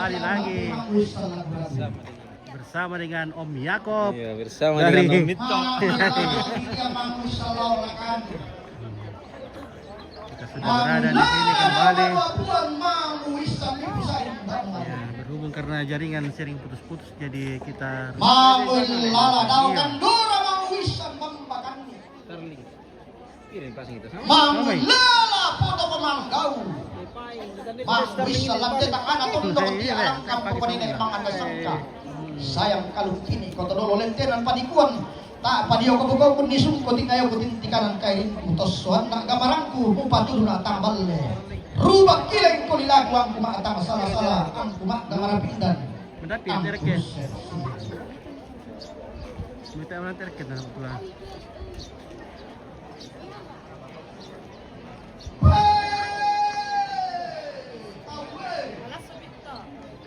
kembali lagi bersama dengan Om Yakob. Iya, bersama dengan Om Mito. Kita sudah berada di sini kembali. Ya, berhubung karena jaringan sering putus-putus, jadi kita Ini pas kita sama. Manglala foto pemanggau. Bisa lantai tangan atau untuk diarang kampung paninay mga sangka. Sayang kalung kini kau todolo lentenan panikuan. Tak padiyo kabugaw kun nisungko tingayaw kutin tikanan kay utos suhan na gamarangku mupatur na tamballe. Rubak kileng ko nilago ang kumaatang sala-sala ang kumagamarapidan. mendapi terket. Minta mana terket na pula.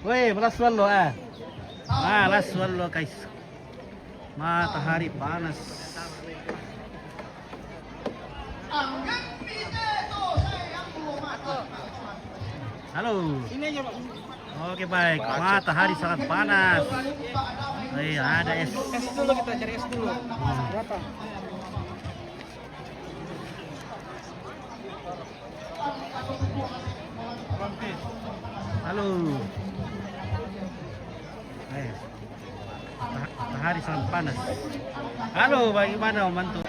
Woi, malas swallow ah. Malas swallow guys. Matahari panas. Halo. Oke baik, matahari sangat panas. Ada es. Es dulu, kita cari es dulu. Berapa? Halo. Matahari sangat panas. Halo, bagaimana Om Mantu?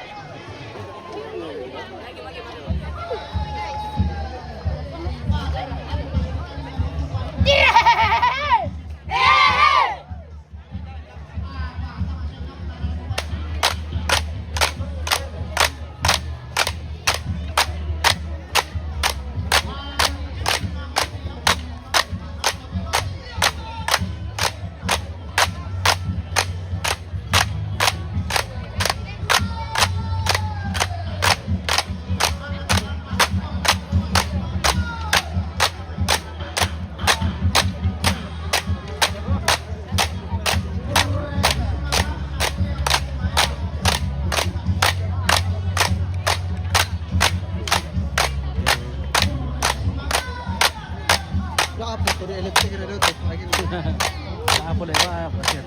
Apa boleh apa sih?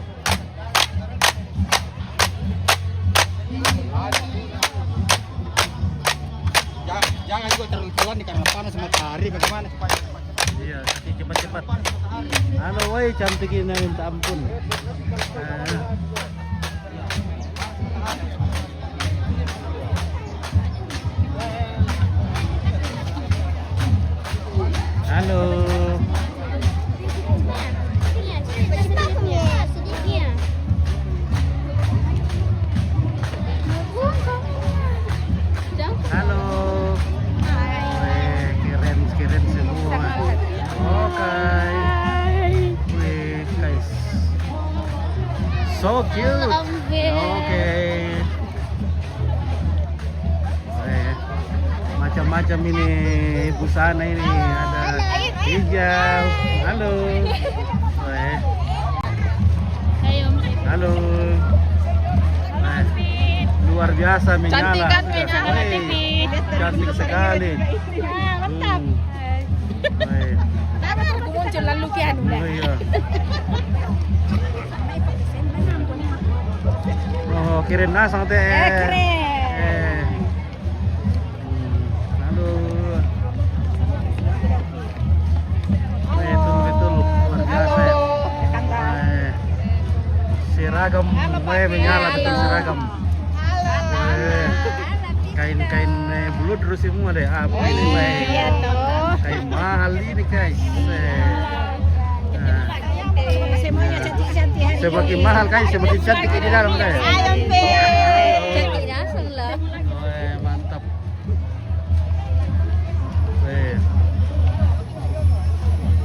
Jangan juga terlalu pelan nih karena panas matahari. Bagaimana supaya Iya, tapi cepat-cepat. Halo, woi cantik ini minta ampun. Halo. Halo. Keren semua. Oke. Wih, guys. So cute. Oke. Macam-macam ini busana ini ada hijau. Halo. Halo. Luar biasa menyala. Cantik kan sama TV. Cantik sekali. Mantap. Aku muncul lalu kian udah. Iya. Oh, keren nasang teh. Keren. Halo. Betul luar biasa. Seragam menyala betul seragam. Kain-kain belut terus semua deh. Apa ini baik? Iya toh. Kain mahal ini guys. Semuanya cantik-cantik hari ini. Semakin mahal kan semakin cantik di dalam deh. Ayo Be. Cantik langsung lah. Mantap.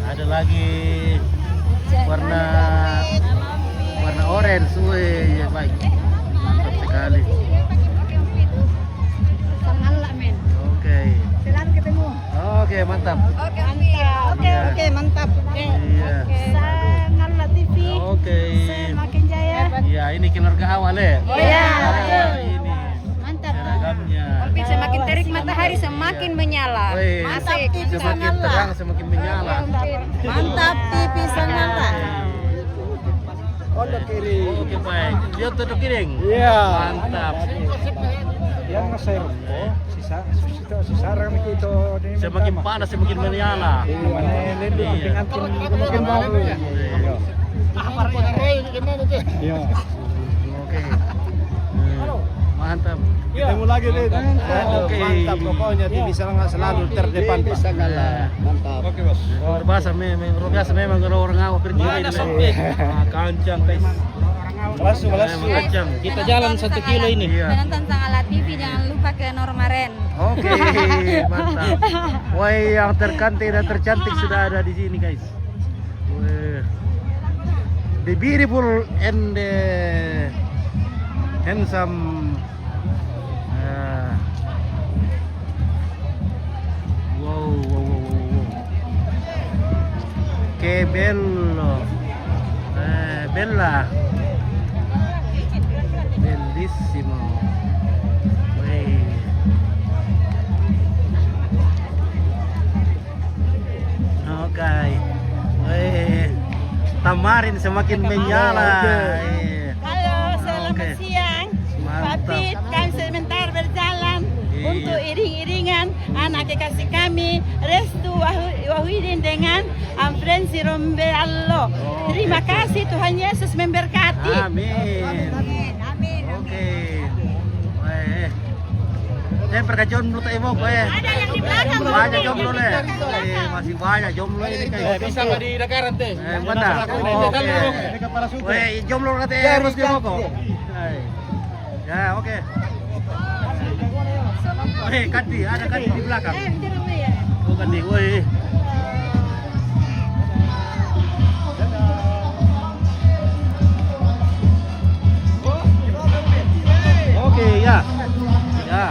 Ada lagi warna orange. Ya baik. Mantap sekali. Oke, mantap. Oke, mantap. Iya. Sangatlah TV. Oke. Semakin jaya. Iya, ini keluarga awal ya. Oh iya. Ini Mantap. seragamnya. Semakin terik matahari semakin menyala. Wih, Mantap TV semakin Sangala. terang, semakin menyala. Mantap TV Sangala. Ondo kiri. Oke baik. Dia tuh kiring. Iya. Mantap. Yang nge-share. Sisa kami itu. Semakin panas, semakin menyala. Dengan semakin baru. Iya. Oke. Mantap. Ketemu lagi nih. Oke. Mantap pokoknya TV Sangala selalu terdepan. TV Sangala. Mantap. Oke bos. Luar biasa memang orang awak pergi ini. Kancang guys. Langsung. Kancang. Kita jalan 1 kilo ini. Penonton Sangala TV jangan lupa ke Normaren. Oke, mantap. Wah, yang tercantik dan tercantik sudah ada di sini guys. Wah. The beautiful and the handsome. Wow. Che bello. Bella. Bellissimo. Oke. Tamarin semakin menyala. Halo, selamat Oke. siang. Mantap. Papit, kami sebentar berjalan Iya. untuk iring-iringan anak kekasih kami Restu Wahidin dengan Amfrensi Rombe Allo. Oke. Terima kasih, Tuhan Yesus memberkati. Amin. Oke. Pergi jomblo tak ibu, Ada yang di belakang. banyak jomblo le. Masih banyak jomblo ini guys. Bisa nggak di Dakaran teh? Mana? Oke. Jomblo nanti harus di Boko. Ya, oke. Kandi, ada kandi di belakang. Oh, kandi, woi. Oke, ya. Ya.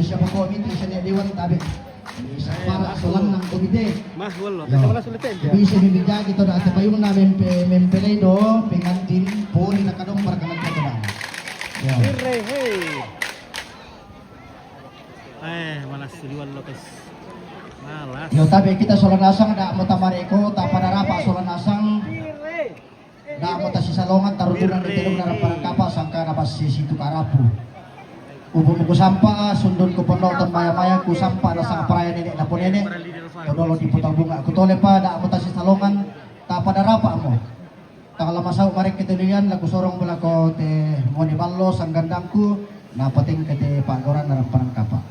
siya po komite, siya niya Dewan Tabi. Isa para solang ng komite. Mas wala. Yo. Bisa bibigyan ito na ate payong namin mempelado, pengantin, puli na kanong para ka nagkatanan. Yo. Malas Diwal lo guys. Malas. Yo tabi kita solanasang da mo tamari ko ta panarapa solanasang da mo ta si salongan tarutunan ni tilong na parang kapas ang kanapas si situ karapu. Ubo mo ko sampa sundon ko penoton maya-maya ko sampa na sa kaparayan ni na po nene. Todolo di putang bunga. Kutole pa da mo ta si salongan ta panarapa mo. Takalamasaw marik kita diyan lagu sorong bala ko te Moni Ballos ang gandangku napating kete pagoran na parang kapa.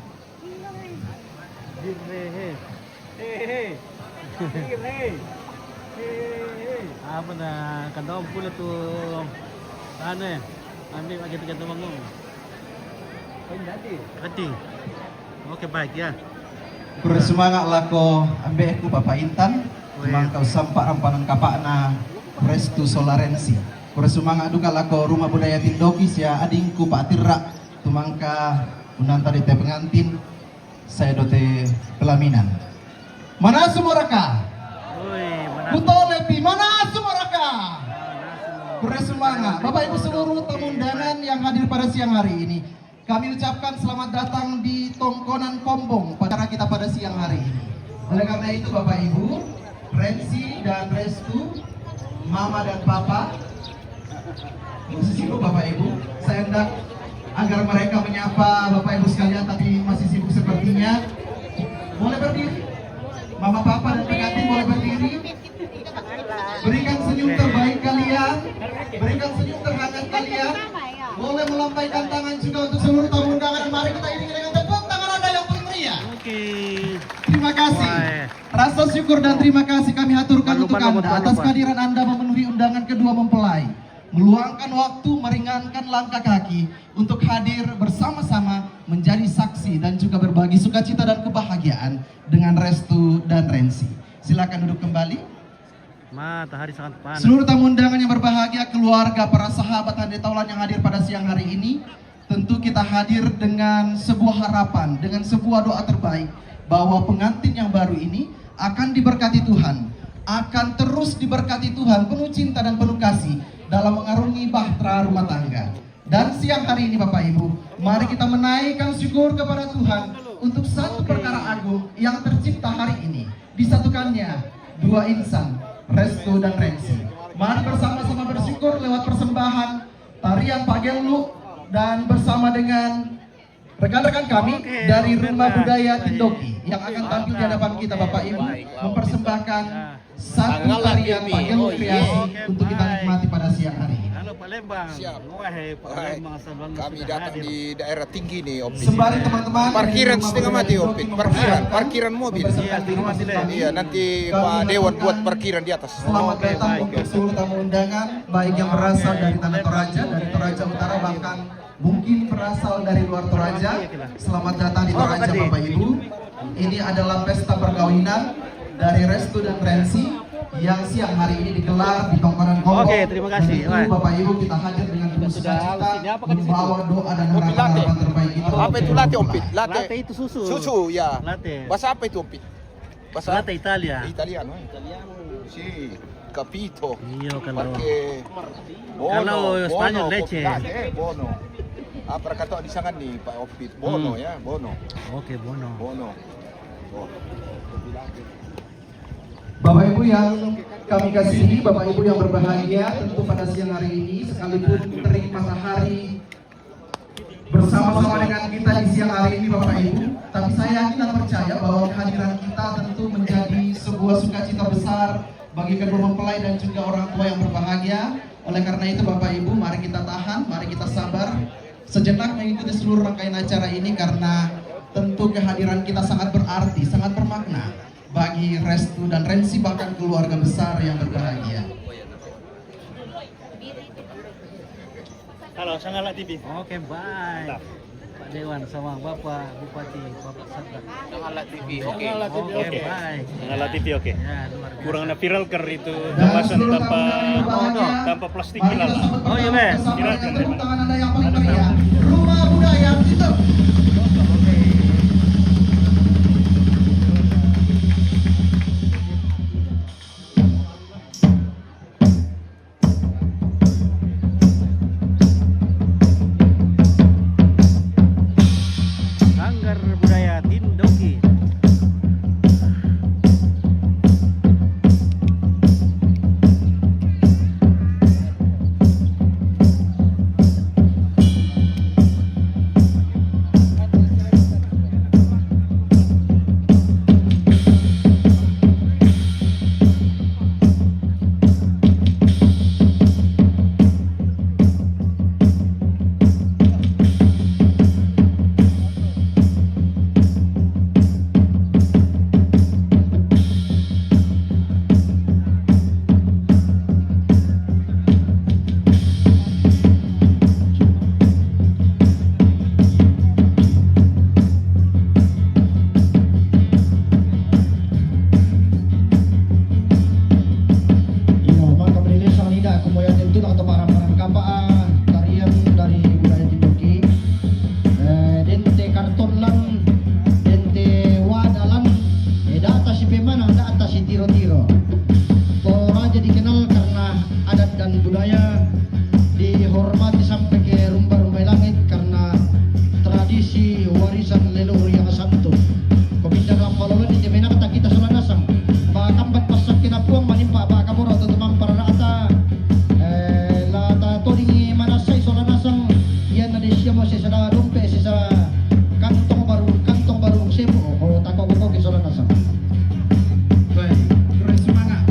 Apa na kadang pula tuh ano ambil agak-agak manggung. Kati. Oke baik ya. Kure semangat lako ambe aku Bapak Intan mangkau sampak rampanan kapak na Restu Solarensi. Kure semangat duka lako Rumah Budaya Tindoki sia adingku Pak Tirra tumangka unanta di teh pengantin saya dote pelaminan. Mana sumuraka? Kutolepi mana sumuraka? Kure semangat Bapak Ibu seluruh tamu undangan yang hadir pada siang hari ini. Kami ucapkan selamat datang di Tongkonan Kombong pada acara kita pada siang hari ini. Oleh karena itu Bapak Ibu, Rensi dan Restu, Mama dan Papa, masih sibuk Bapak Ibu. Saya hendak agar mereka menyapa Bapak Ibu sekalian, tapi masih sibuk sepertinya. Boleh berdiri, Mama, Papa dan pengantin boleh berdiri. Berikan senyum terbaik kalian, berikan senyum terhangat kalian. Boleh melambaikan tangan juga untuk seluruh tamu undangan. Mari kita iringi dengan tepuk tangan Anda yang paling meriah. Oke. Terima kasih. Rasa syukur dan terima kasih kami haturkan untuk Anda atas kehadiran Anda memenuhi undangan kedua mempelai. Meluangkan waktu, meringankan langkah kaki untuk hadir bersama-sama menjadi saksi dan juga berbagi sukacita dan kebahagiaan dengan Restu dan Rensi. Silakan duduk kembali. Matahari sangat panas. Seluruh tamu undangan yang berbahagia, keluarga, para sahabat Hande Taulan yang hadir pada siang hari ini, tentu kita hadir dengan sebuah harapan, dengan sebuah doa terbaik bahwa pengantin yang baru ini akan diberkati Tuhan, akan terus diberkati Tuhan, penuh cinta dan penuh kasih dalam mengarungi bahtera rumah tangga. Dan siang hari ini Bapak Ibu, mari kita menaikkan syukur kepada Tuhan untuk satu perkara agung yang tercipta hari ini. Disatukannya dua insan, Restu dan Rensi. Mari bersama-sama bersyukur lewat persembahan tarian Pak Gelu dan bersama dengan rekan-rekan kami dari Rumah Budaya Tindoki yang akan tampil di hadapan kita Bapak Ibu mempersembahkan satu tarian Pak Gelu kreasi untuk kita nikmati pada siang hari ini. Halo Pak Lembang. Siap. Wahai Pak Lembang, Kami datang di daerah tinggi nih, Om. Sembari teman-teman Parkiran dari setengah Rumah mati, Budaya Om. Tindoki Parkiran mobil. Iya, setengah mati, Le. Iya, nanti Pak Dewan buat parkiran di atas. Selamat Oke, datang baik. untuk seluruh tamu undangan, baik yang berasal dari Tanah Toraja, dari Toraja Utara, bahkan mungkin berasal dari luar Toraja. Selamat datang di Toraja Bapak Ibu. Ini adalah pesta perkawinan dari Restu dan Rensi yang siang hari ini digelar di Tongkonan Kombong. Oke, terima kasih. Dan itu Bapak Ibu kita hadir dengan penuh sukacita, membawa doa dan Mobil latte. harapan terbaik kita. Apa itu latte, Om Pit? Latte itu susu. Susu, ya. Latte. Bahasa apa itu, Om Pit? Bahasa Latte Italia. Italiano. Sì, capito. Iya, kalau Perché Kalau Spanyol leche. Bono. Apa kata di sana nih Pak Opit? Bono ya, Bono. Oke, Bono. Bono. Bapak Ibu yang kami kasihi, Bapak Ibu yang berbahagia, tentu pada siang hari ini sekalipun terik matahari bersama-sama dengan kita di siang hari ini Bapak Ibu, tapi saya yakin dan percaya bahwa kehadiran kita tentu menjadi sebuah sukacita besar bagi kedua mempelai dan juga orang tua yang berbahagia. Oleh karena itu Bapak Ibu, mari kita tahan, mari kita sabar sejenak mengikuti seluruh rangkaian acara ini karena tentu kehadiran kita sangat berarti, sangat bermakna bagi Restu dan Rensi bahkan keluarga besar yang berbahagia. Halo, Sangala TV. Oke, baik. Pak Dewan sama Bapak Bupati, Bapak Satgas. Sangala TV. Oke, baik. Sangala TV oke. Ya, luar biasa. Kurang na viral ker itu Dan kawasan seluruh tanpa tamu yang berbahagia, tanpa plastik mari kita hilal. sambut Oh, iya, bersama Mas. bersama dengan Silakan, tepuk Mas. tangan Anda yang paling meriah. Rumah Budaya Tindoki. kata si Tiro-Tiro. Toraja dikenal karena adat dan budaya, dihormati sampai ke rumah-rumah langit karena tradisi warisan leluhur yang santun. Kominda ng palolo di Jemena kata kita solanasang. Bakambat pasak kinapuang manimpa bakamuro tutumang pararata. Lata todingi manasay solanasang. Yan na di siya mo si sa lumpe si sa kantong baru sebo o tako ko ki solanasang. Baik, terus semangat.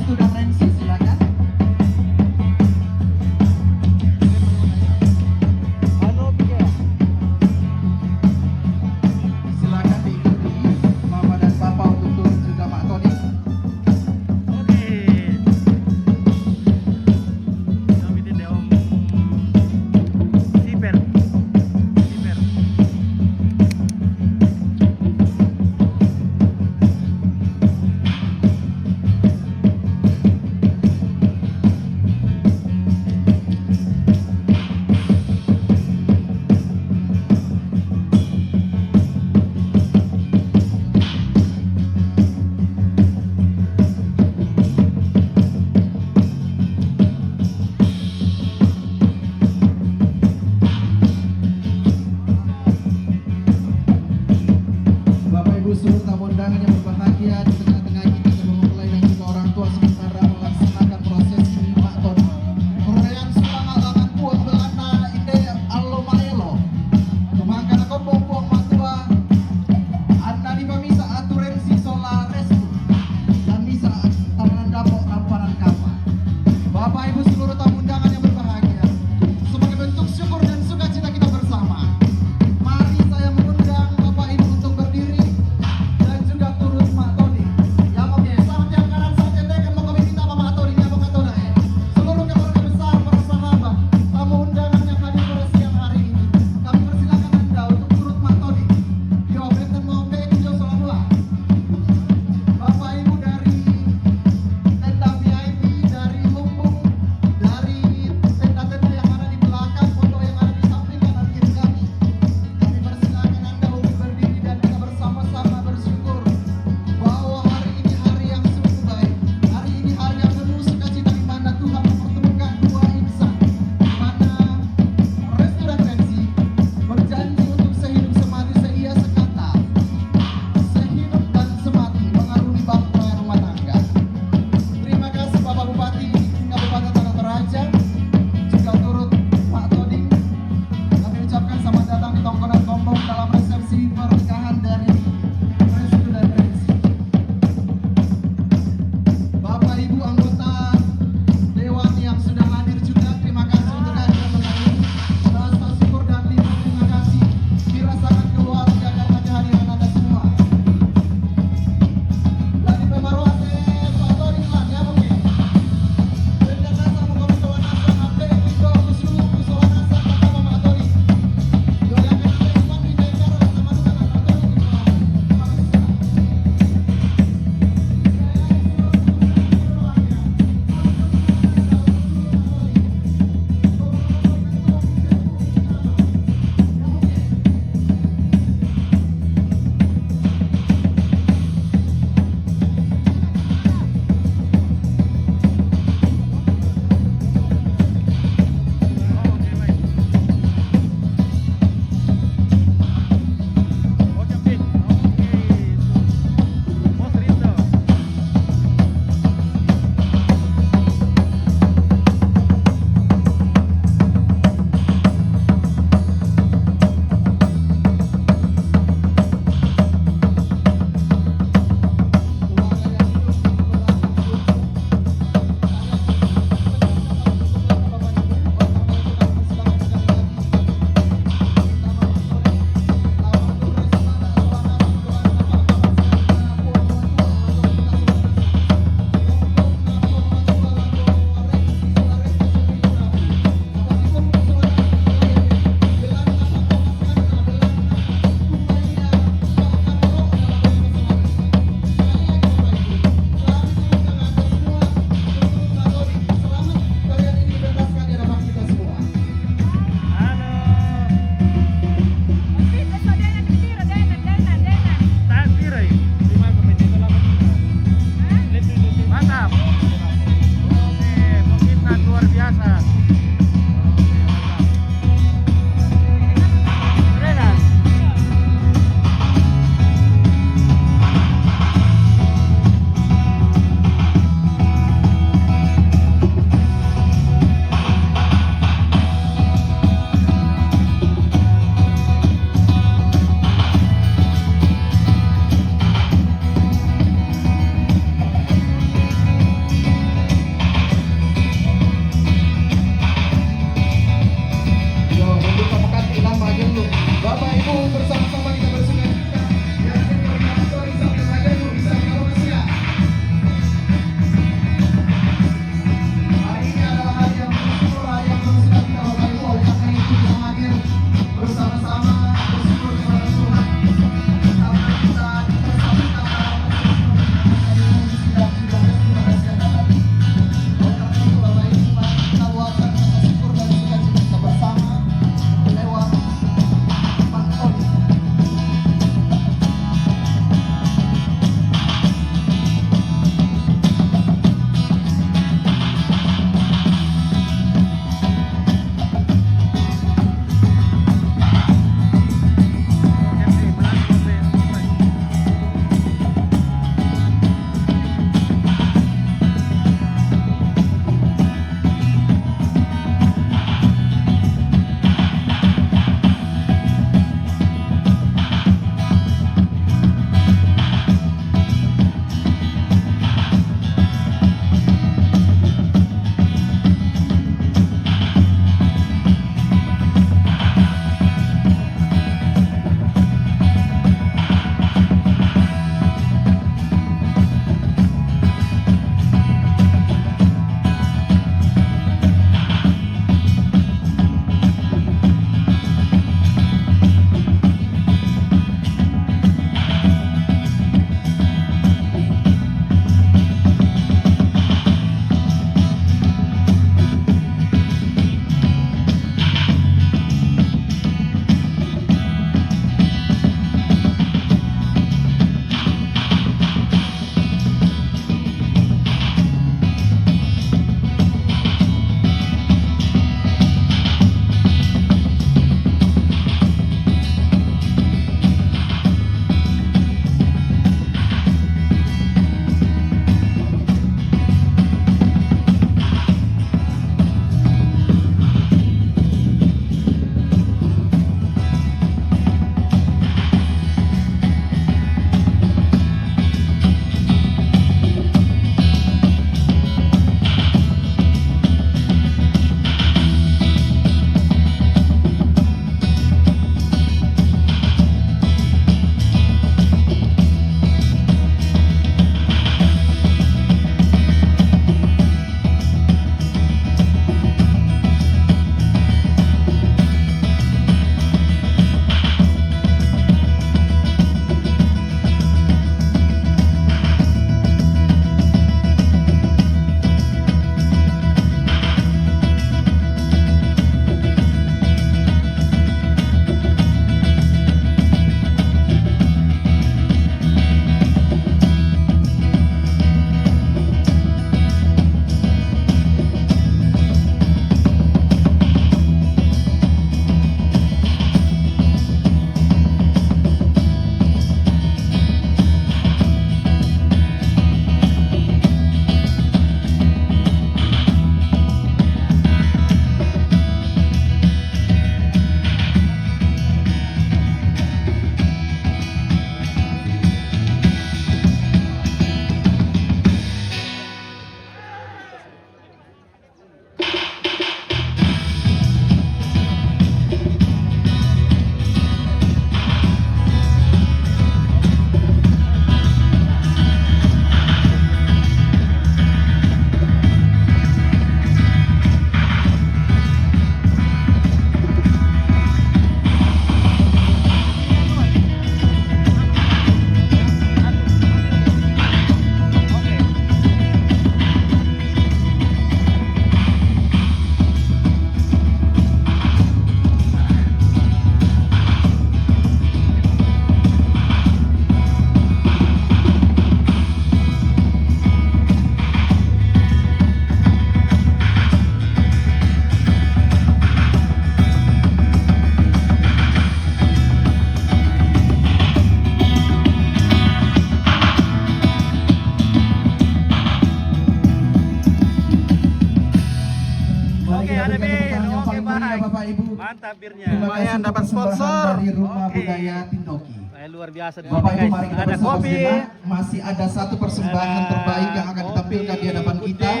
Mari Oke, kita ada berikan bir. tepuk tangan yang Oke, paling meriah, baik. Bapak Ibu. Mantap birnya. Terima kasih Lumayan, untuk dapat persembahan sponsor. dari Rumah Oke. Budaya Tindoki. Luar biasa di Bapak sini, Ibu, guys. mari kita Ada bersama kopi. sejenak. Masih ada satu persembahan Ada terbaik yang akan kopi, ditampilkan di hadapan kita. putih.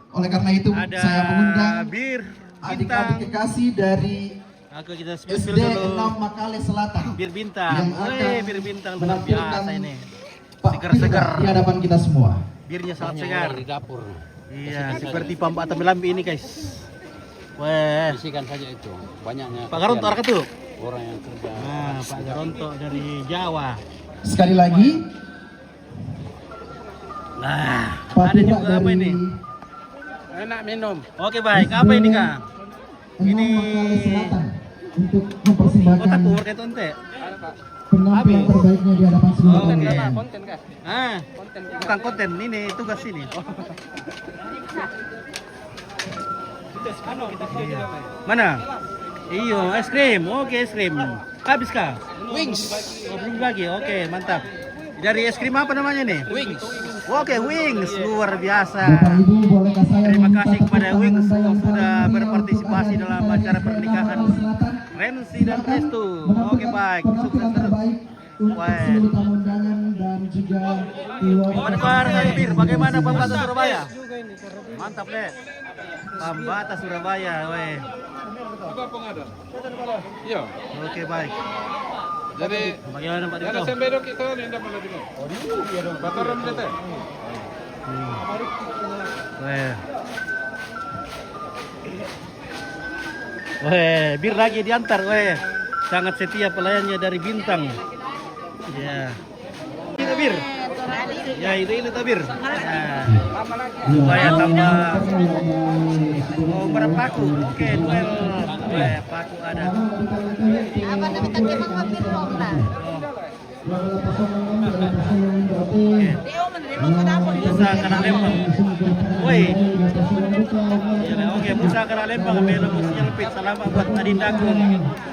Oleh karena itu, Ada saya mengundang bir adik-adik kekasih dari Aku kita SD spill dulu. 6 Makale Selatan Bir bintang. yang akan Bir bintang luar menampilkan biasa ini. Pak Segar-segar. Firda di hadapan kita semua. Birnya sangat segar. Di dapur. Iya, seperti Pampak Tamilambi ini, guys. Wah. Bisikan saja itu. Banyaknya. Pak Garonto orang itu. Orang yang kerja. Nah, Pak Garonto dari Jawa. Sekali lagi, Nah, Pak ada Firda juga apa dari ini? Enak minum. Oke, baik. Apa ini, Kak? 6 Ini Makale Selatan untuk otak mempersembahkan uur kayak tonte. penampilan terbaiknya di hadapan seluruh Oh, kalian. Konten kah? Ah, bukan konten, ini tugas ini. Mana? Iyo, es krim. Oke, es krim. Habis kah? Wings. Oh, belum lagi. Oke, mantap. Dari es krim apa namanya nih? Wings. Oke, Wings. Luar biasa. Bapak Ibu, bolehkah saya Terima meminta kasih kepada tepuk Wings tangan yang yang sudah paling meriah berpartisipasi untuk dalam adik-adik acara SD pernikahan Makale Selatan. Rensi dan Silakan Restu. menampilkan Oke, baik. Sukses penampilan terus. terbaik untuk Wah. seluruh tamu undangan dan juga keluarga. Bagaimana Bir? Bagaimana Pambata Surabaya? Mantap deh. Pambata Surabaya, weh. Iya. Oke, baik. Jadi Bagaimana Pak Dito? sembedok itu yang mana dulu? Oh, iya dong. Bataran dete. Weh. Weh, Bir lagi diantar, weh. Sangat setia pelayannya dari Bintang. Ya. Ini Bir. Ya, itu Tabir. Nah. Supaya tambah oh, berat paku. Oke, duel. Weh, paku ada. Apa namanya kemang mampir mau lah. Dia menerima ke dapur. Musa kena lempang. Woi. Oke, Musa kena lempang. Belum musinya lepit. Selamat buat Adindaku.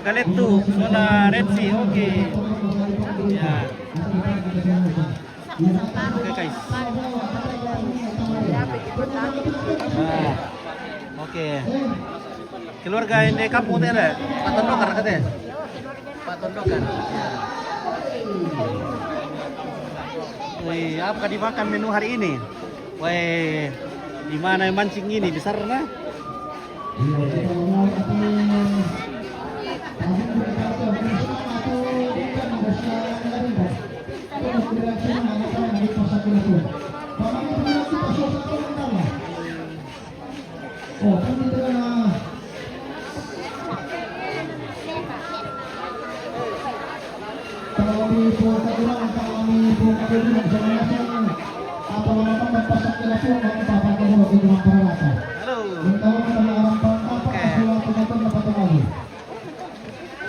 Kaletu, Sona Retsi. Oke. Ya. Oke, guys. Nah. Oke. Keluarga ini kampung teh ada? Pak Tondokan katanya? Pak Tondokan. Ya. Wih, apa dimakan menu hari ini? Wih, di mana yang mancing ini besar nah? Halo.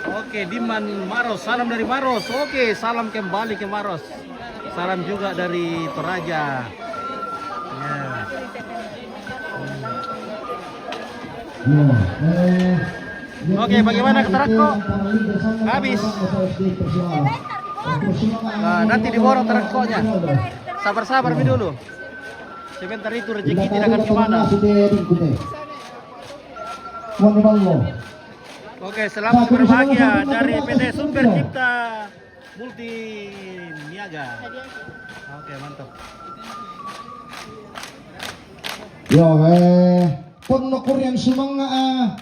Oke, Diman Maros, salam dari Maros. Oke, salam kembali ke Maros. Salam juga dari Toraja. Ya. Oke, bagaimana keterakko? Habis. Nah, nanti diborong terakkonya. Sabar-sabar dulu. Sebentar itu rezeki tidak akan kemana. Oke, selamat berbahagia dari PT Sumber Cipta Multi Niaga. Oke, mantap. Yo, punno kurian sumanga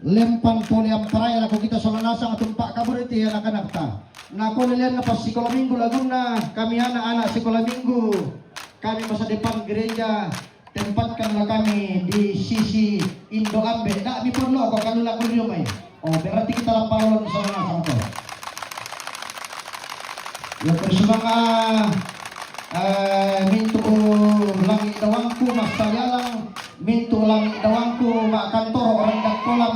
lempang poliam paraya ako kita sa lanasang atong Pak Kaburiti anak-anak ta. Nako nilian na pas Sikola Minggu Laguna, kami anak-anak Sikola Minggu. Kami masa depan gereja tempatkanlah kami di sisi Indo Ambe. Dak mi perlu ako kanula kulyo may. Oh, berarti kita lamparon sa lanasang to. Yo, sumanga minto langit dawangku mas talyalang minto langit dawangku mak kantor orang dan kolam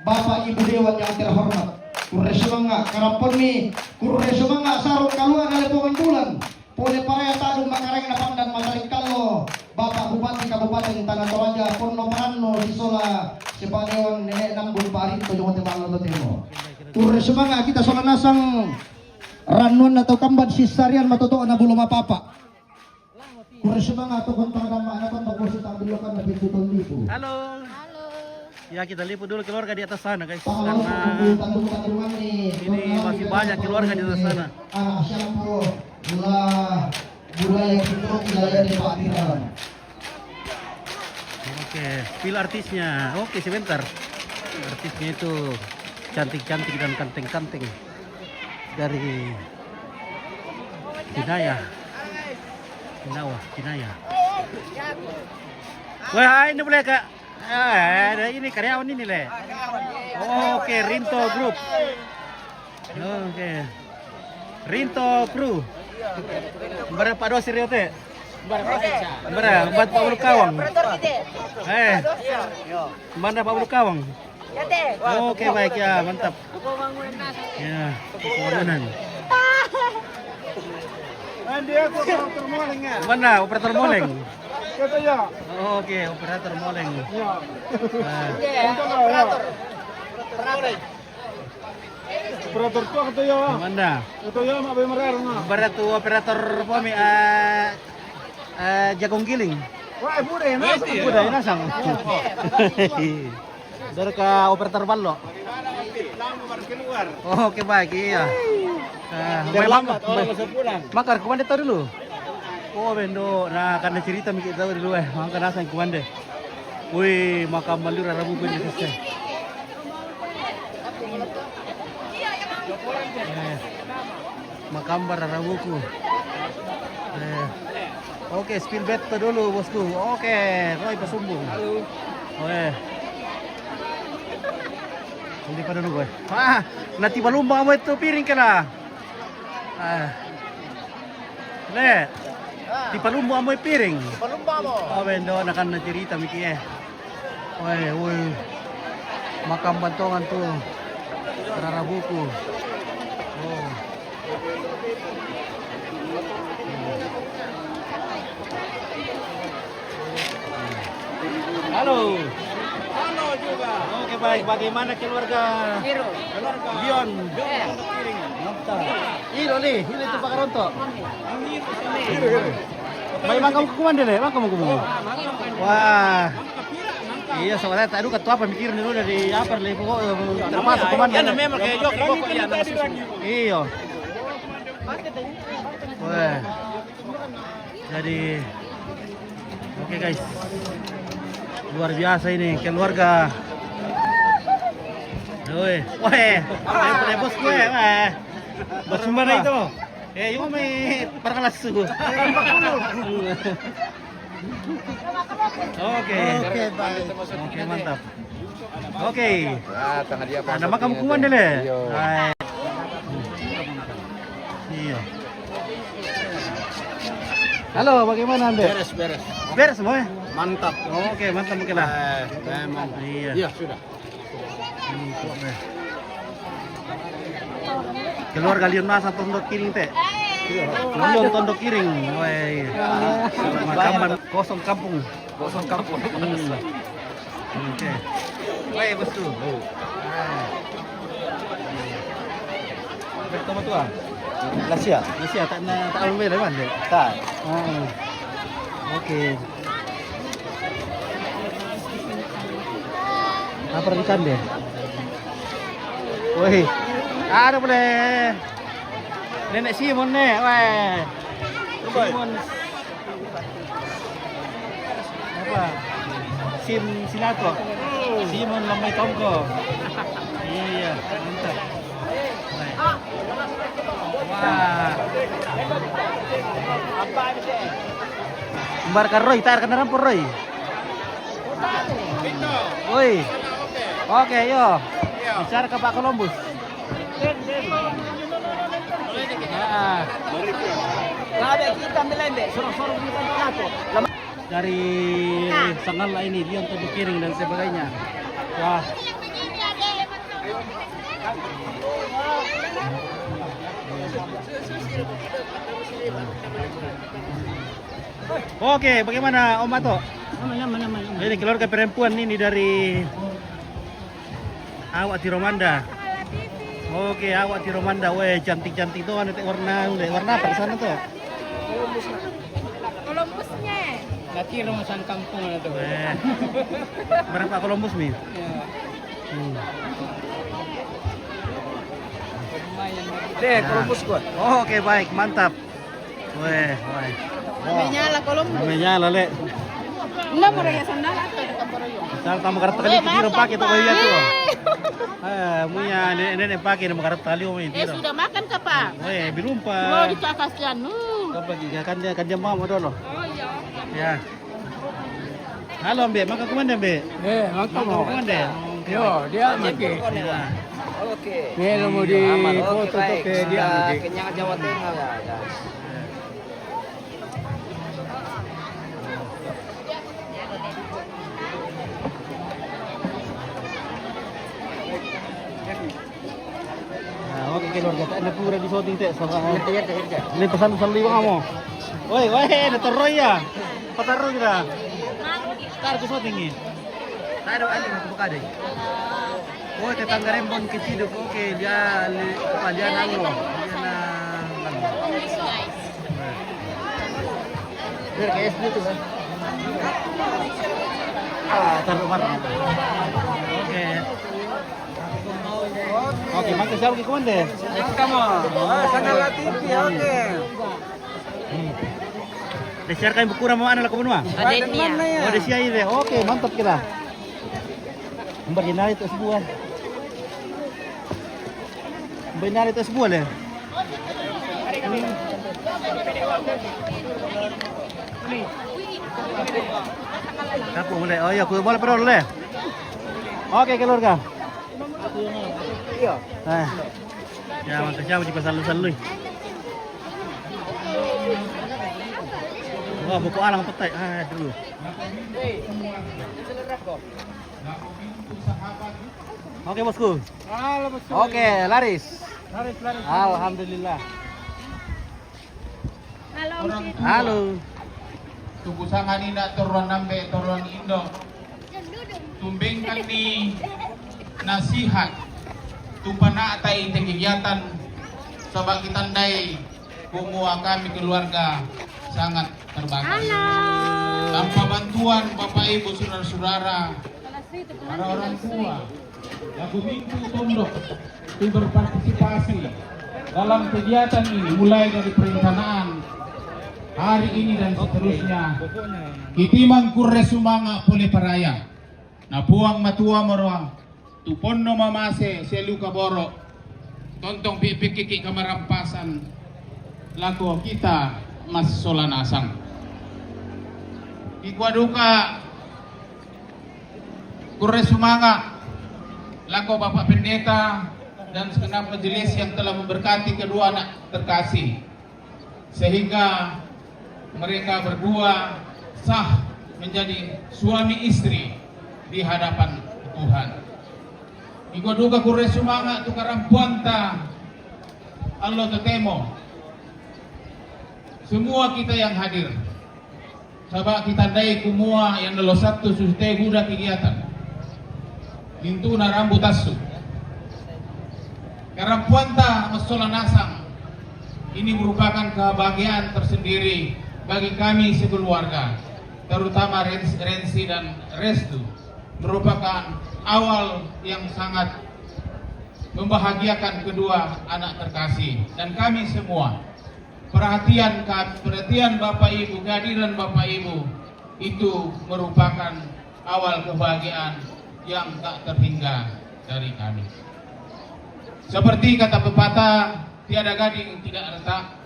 Bapak Ibu Dewan yang terhormat kurre sumanga karampon mi kurre sumanga sarong kaluan ale bulan pole paraya tadung makareng na pandan mataling kallo Bapak Bupati Kabupaten Tanah Toraja Porno Paranno Sisola Sipaneon Nenek Nambun Parinto Jongote Banglo Temo kurre sumanga kita solanasang ranon atau kambat sisarian matoto na bulong mapapa. Kurang semangat atau kontang dama anak kan bagus tak bilokan na pintuton lipo. Halo. Halo. Ya kita liput dulu keluarga di atas sana guys, Pangalawa karena Tanto Rumani. ini masih banyak keluarga di atas sana. Anak siapa ulah budaya kita budaya di Patiran. Oke, spill artisnya. Oke, sebentar. Artisnya itu cantik-cantik dan kanteng-kanteng dari Kinaya. Kinaya. Wah, ini boleh Kak. Ada ini karyawan ini le. Oke, Rinto Group. Oke. Rinto Crew. Berapa dosi Rio teh? Berapa? 40 kawang. Mana 40 kawang? Oke, baik ya, mantap. Ya, kemudian. Dia operator moleng ya. Mana operator moleng? Kata ya. Oke, operator moleng. Ya. Nah, Operator tua kata ya. mana? Kata ya mak bemerar mak. Beratu operator pami jagung giling. Wah, bude na. Udah nasang. Dari ke operator ballo. Oke baik iya. Biar lambat orang bisa pulang. Makar kumande tahu dulu. Oh bendo, nah karena cerita mikir tahu dulu mangka nasa yang kumande. Wih, makam malura rabu pun di sini. Makam rabuku. Oke, spill bet dulu bosku. Oke, Roy Pasumbung. Oke. Hindi pa dulu gue. Nanti balumba mo itu piring ka na. Le. Di palumba mo piring. Palumba mo. Oh, bendo nakan na cerita miki Oy. Makam bantongan tuh. Rarabuku. Oh. Halo. Halo juga. Oke baik, bagaimana keluarga? Keluarga. Bion. Mantap. Iro nih, ini tuh Pak Karonto. Baik makam kuman deh, makam kuman. Wah. Iya, soalnya tadi ketua apa mikirin dulu dari apa nih pokok termasuk kuman. Ya memang kayak jok pokoknya. Iya. Wah. Jadi oke guys. Luar biasa ini keluarga. Woi, bos gue, bos mana itu? Yung may parang lasu. Oke, oke mantap. Oke. Ada makam kuman deh. Iya. Halo, bagaimana Anda? Beres. Beres semua? Mantap. Oke, mantap mungkin lah. Memang. Iya. Sudah. Keluar kalian masa tondok kiring teh. Tondok tondok kiring. Woi. Makaman kosong kampung. Oke. Woi, bosku. Bertemu tuh. Lasia tak alun bela man deh. Tak. Oh. Oke. Apa ikan deh? Woi. Ada boleh. Nenek Simon nih, weh. Simon. Apa? Sinato. Simon Lambai Tongko. Iya, mantap. Wah. Embarkan Roy, tar kan rampur Roy. Woi. Oke, yo. Bicara ke Pak Columbus. Dari Sangala ini dia untuk dikiring dan sebagainya. Wah. Oke, bagaimana Om Ato? Ini keluarga perempuan ini dari awak Tiromanda. Oke, awak Tiromanda, weh cantik-cantik tuh, warna apa di sana tuh? Columbusnya. Laki rumah sang kampung itu. Berapa Columbus nih? Deh, kerupus gua. Oh, oke baik, mantap. Weh, weh. Menyala kolom. Menyala le. Enggak mau raya sandal atau Sal tamu karat tali kita pakai tuh kayak tuh. Munya nenek pakai nama karat tali om ini. sudah makan kah, Pak? Weh, belum Oh, pak. di kasihan. Apa kan dia mau dulu. Oh iya. Ya. Halo Mbe, makan kemana Mbe? Makan Makan kemana? Yo, dia mati. Oke. Nih, mau di foto tuh ke dia mati. Kenyang Jawa Tengah ya. Nah, oke keluarga, tak ada pura di shooting teh. Ini pesan-pesan liwa kamu. Woi, woi, ada terroy ya. Pataruh kita. Tar ke shooting ini. Tak ada anjing aku buka deh. Oh, tetangga rembon keciduk. Oke, dia dia nanglo. Dia nang. Biar kayak SD tuh kan. Taruh mana? Oke. Oke, makasih siapa ke deh? Kamu, sangat TV, oke. Desiar kain buku ramah anak laku benua. Adenia. Oh, Desia ini. Oke, mantap kita. Benar itu sebuah. Benar itu sebuah deh. Kapu mulai. Oh iya, aku boleh perlu deh. Oke, keluarga. Iya. Ya, makasih aku juga selalu. Wah, buku alang petai. Dulu. Oke, bosku. Halo, bos. Oke, laris. Laris. Alhamdulillah. Halo. Halo. Tugu sangan ina turun nambe turun indo tumbingkan ni nasihat tupana atai kegiatan sebab kita ndai kumua kami keluarga sangat terbatas. Tanpa bantuan Bapak Ibu saudara-saudara, para orang tua, lagu minggu tunduk itu berpartisipasi dalam kegiatan ini mulai dari perencanaan hari ini dan seterusnya. Kitimang kurre sumanga pole paraya. Napuang matua moroa. Tuponno mamase seluka boro. Tontong pipikiki kamarampasan. Lako kita mas solanasang. Ikwaduka kurre sumanga. Lako Bapak Pendeta dan segenap majelis yang telah memberkati kedua anak terkasih. Sehingga mereka berdua sah menjadi suami istri di hadapan Tuhan. Iko duka kure sumanga tu karampuanta Allah tetemo. Semua kita yang hadir. Sabak kita dai kumua yang nelo satu suste guda kegiatan. Intuna rambut asu. Karampuanta masola nasang. Ini merupakan kebahagiaan tersendiri bagi kami sekeluarga, terutama Rensi dan Restu, merupakan awal yang sangat membahagiakan kedua anak terkasih dan kami semua. Perhatian Bapak Ibu, kehadiran Bapak Ibu itu merupakan awal kebahagiaan yang tak terhingga dari kami. Seperti kata pepatah, tiada gading tidak retak.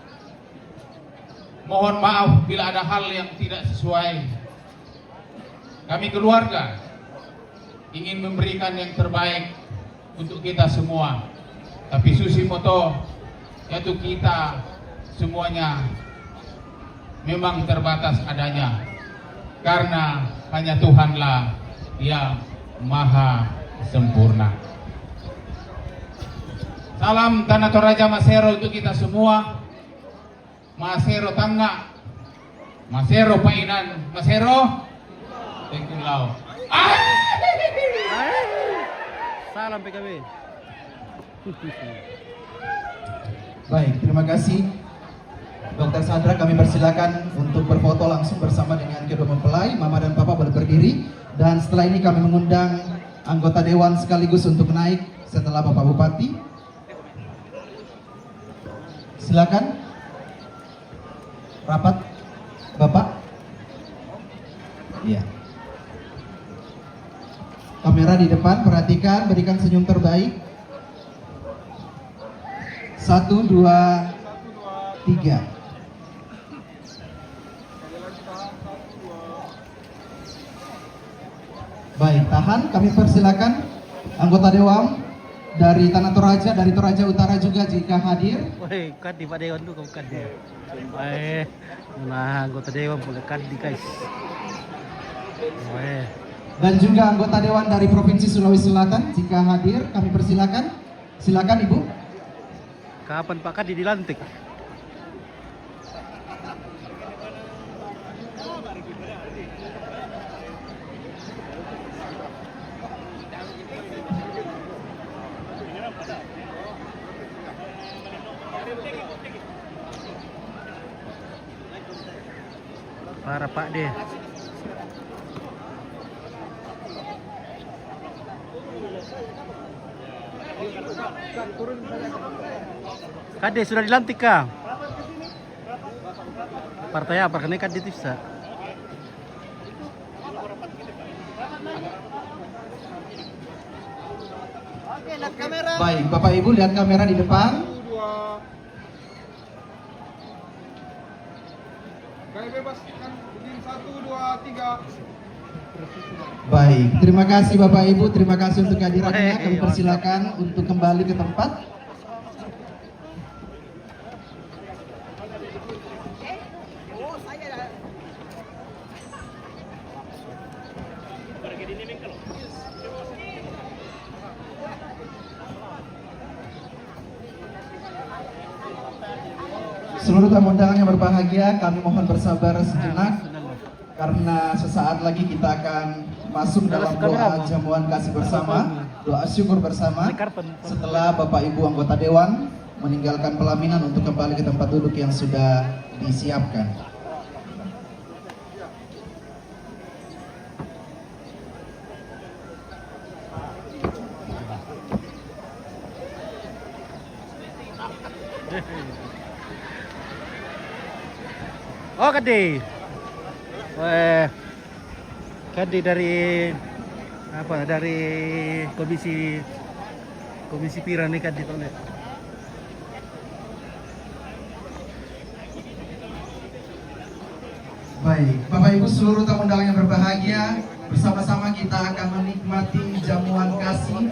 Mohon maaf bila ada hal yang tidak sesuai. Kami keluarga ingin memberikan yang terbaik untuk kita semua. Tapi Susi Moto, yaitu kita semuanya memang terbatas adanya. Karena hanya Tuhanlah yang maha sempurna. Salam Tanah Toraja Masero untuk kita semua. Masero Tangga, Masero Painan, Masero Tengkulau. Salam PKB. Baik, terima kasih Dr. Sandra. Kami persilakan untuk berfoto langsung bersama dengan kedua mempelai. Mama dan Papa boleh berdiri. Dan setelah ini kami mengundang anggota dewan sekaligus untuk naik setelah Bapak Bupati. Silakan. Rapat, Bapak. Iya. Kamera di depan, perhatikan, berikan senyum terbaik. 1, 2, 3. Baik, tahan. Kami persilakan anggota dewan dari Tanah Toraja, dari Toraja Utara juga jika hadir. Woi, kadi Pak Dewan tuh bukan dia. Nah anggota dewan boleh kadi guys. Woi. Dan juga anggota dewan dari Provinsi Sulawesi Selatan jika hadir kami persilakan. Silakan Ibu. Kapan Pak Kadi dilantik? Para Pak D. Kade sudah dilantik kah? Partai apa? Karena Kade itu bisa. Baik, Bapak Ibu lihat kamera di depan. Gaya bebas kan, 1, 2, 3. Baik, terima kasih Bapak Ibu, terima kasih untuk kehadirannya. Kami persilakan untuk kembali ke tempat. Seluruh tamu undangan yang berbahagia, kami mohon bersabar sejenak karena sesaat lagi kita akan masuk dalam doa jamuan kasih bersama, doa syukur bersama setelah Bapak Ibu anggota dewan meninggalkan pelaminan untuk kembali ke tempat duduk yang sudah disiapkan. Oh Kade. Wah, Kade dari apa? Dari komisi Pira nih Kade tuh. Baik, Bapak Ibu seluruh tamu undangan yang berbahagia, bersama-sama kita akan menikmati jamuan kasih.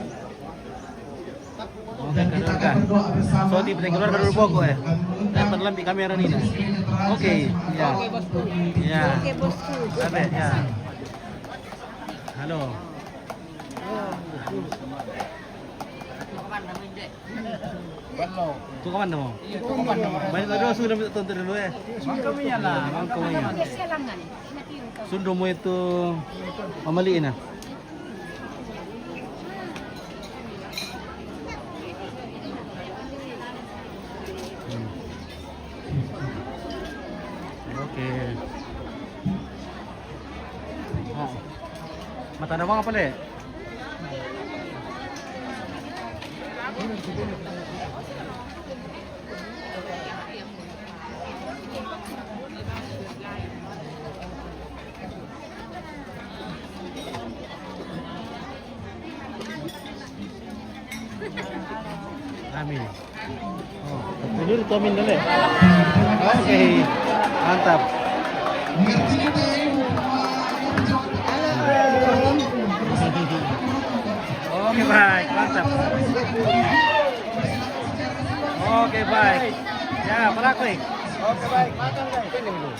Dan kita akan berdoa bersama. So di keluar baru pokok ya. Dapat lampi kamera ini. Oke, ya. Ya. Sampai ya. Halo. Itu kapan dong? Banyak tadi sudah minta tonton dulu ya. Mangkaminya lah. Mangkaminya. Sundomo itu mamaliin ah. Oke. Oh. Mata nawang apa le? Amin. Oh, dulu Tomin dulu ya. Oke, mantap. Oke baik, mantap. Oke baik. Ya, pelakui. Oke baik, mantap guys. Ini dulu.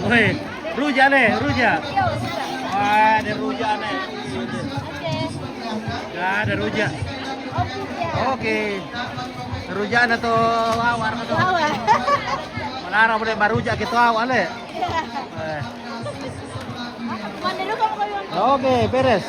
Woi, Ruja nih, Ruja. Wah, ada Ruja nih. Ya, ada Ruja. Oke. Rujaan atau awar atau? Awar. Mana boleh baruja gitu awal le. Oke, beres.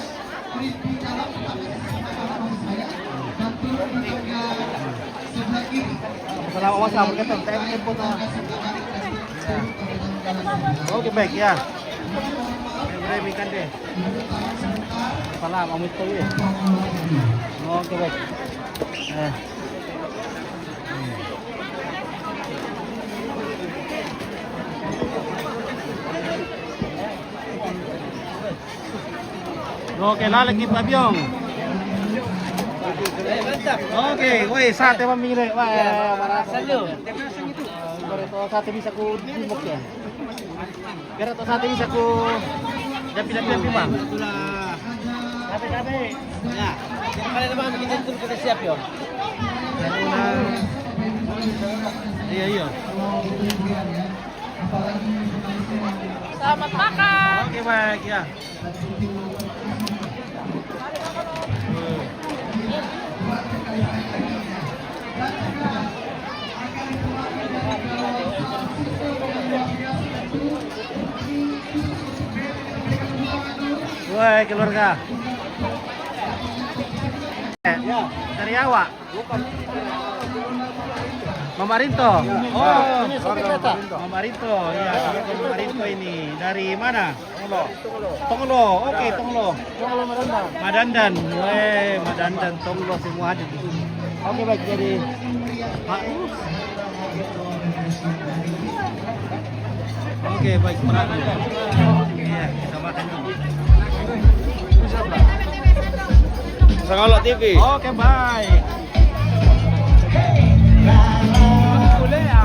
Assalamualaikum warahmatullahi wabarakatuh. Oke, baik ya. deh ikan deh. Salam, amit tahu ya. Oke baik. Oke, lalag di Pabyong. Oke, woi sate pamili. Wah, marasan yo. Pero to sate bisa ku dibok ya. Pero to sate bisa ku dapi-dapi bang. Dapi-dapi. Ya. Kali naman kita itu kita siap yo. Iya iya. Selamat makan. Oke baik ya. Woi keluarga. Dari awak. Mama Rinto. Oh, ini kereta. Mama Rinto. Iya, Mama Rinto ini dari mana? Tonglo. Oke, Tonglo. Tonglo Madandan. Madandan. Weh, Madandan, Tonglo semua ada di sini. Oke, baik jadi Pak. Oke, baik. Iya, kita makan dulu. Sangalo TV. Oke, baik. Boleh ya.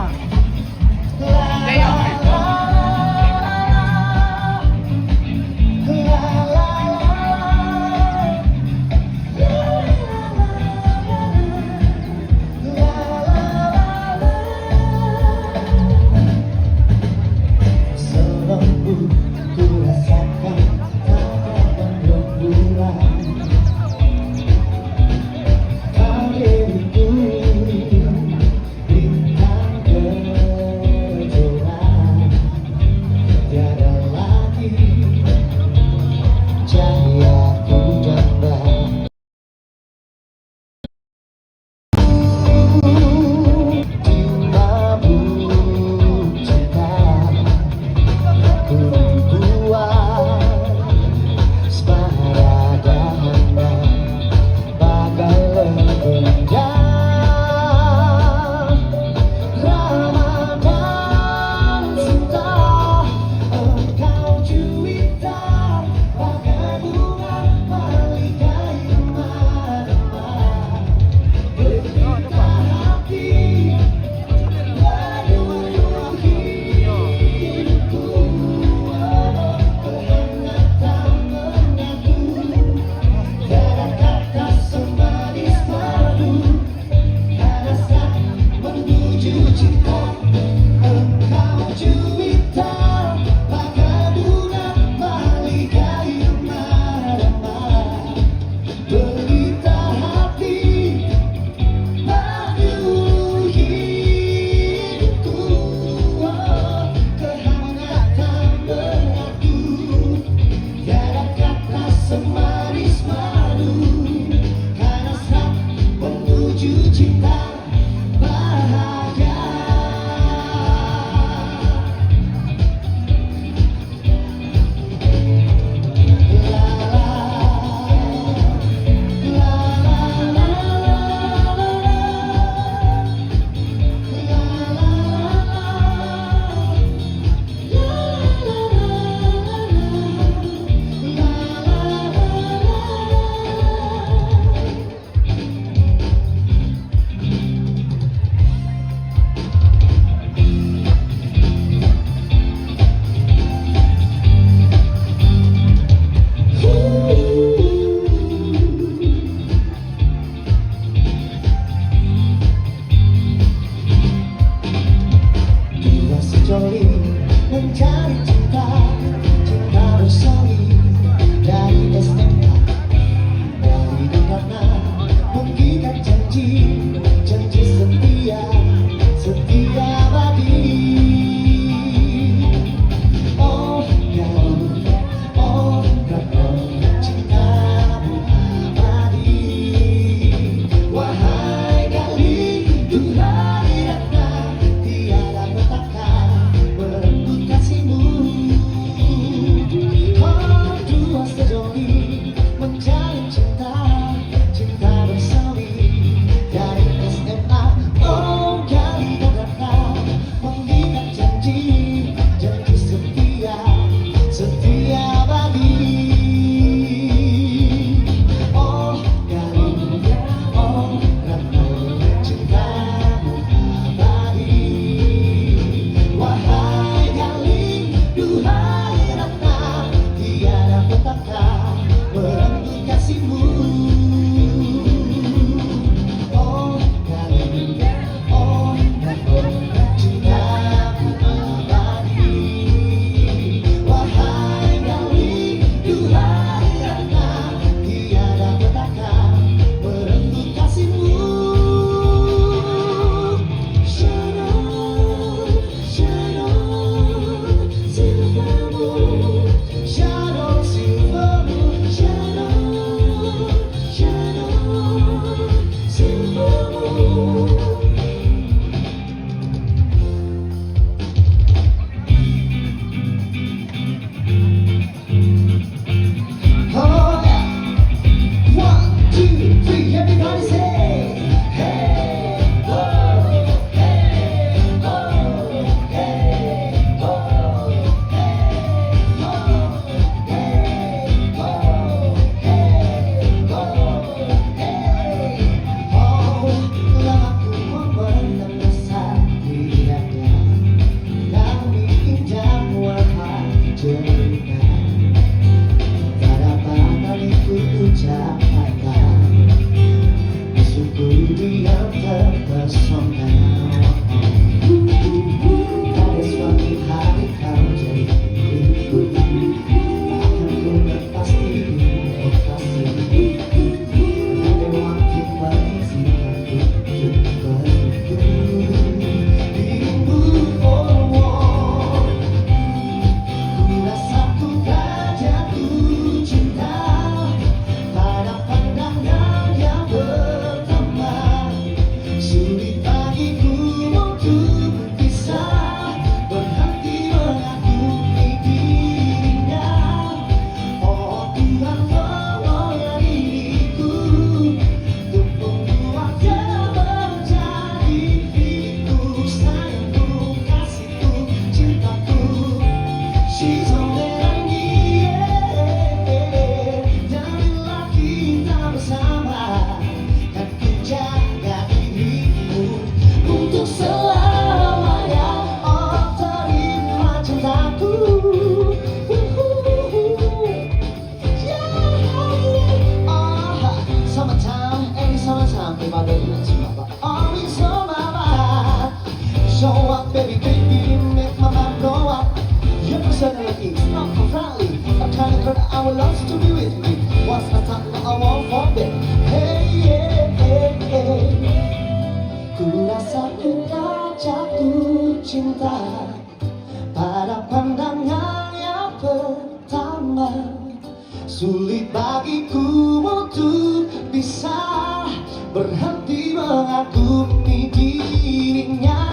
berhenti mengagumi dirinya.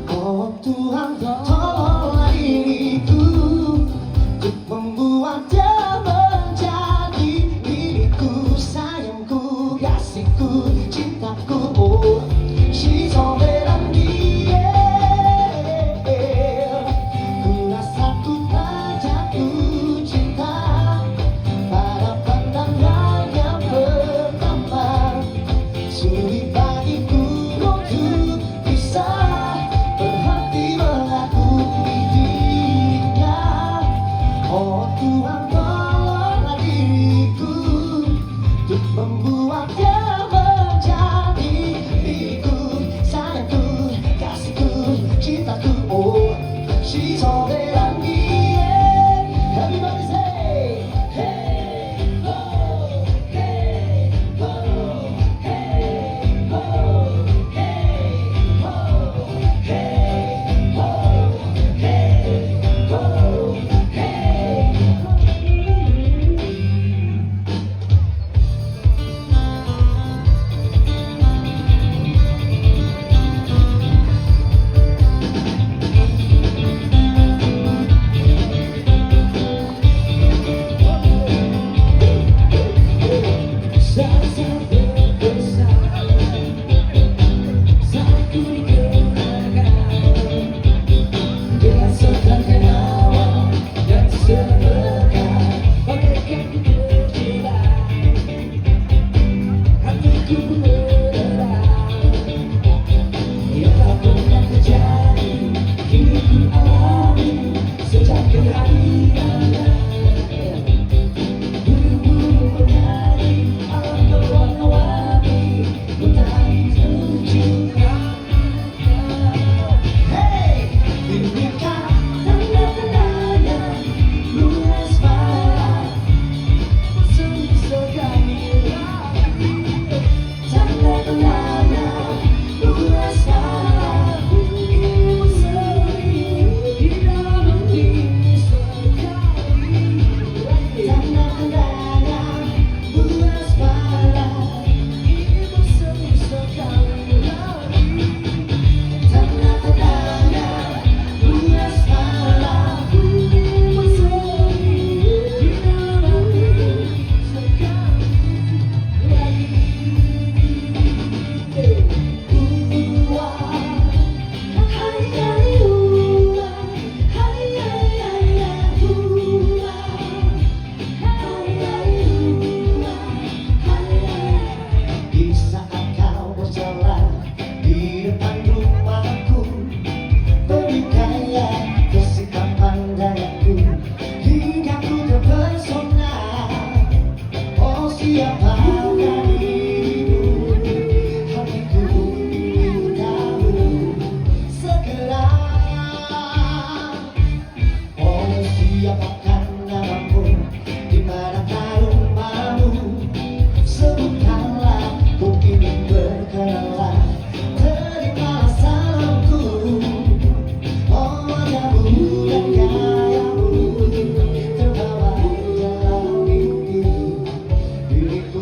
Oh Tuhan, tolonglah diriku untuk membuat dia menjadi diriku, sayangku, kasihku, cintaku. Oh, she's all that I need. Ku rasa ku tak jatuh cinta pada pandangan yang pertama. Sulit bagiku untuk bisa berhenti mengagumi dirinya. Oh Tuhan, tolonglah diriku untuk membuat dia menjadi diriku, sayangku, kasihku, cintaku. Oh, she's all that I need. Everybody say, hey, oh, hey, oh, hey, oh, hey, oh, hey, oh, hey, oh, diriku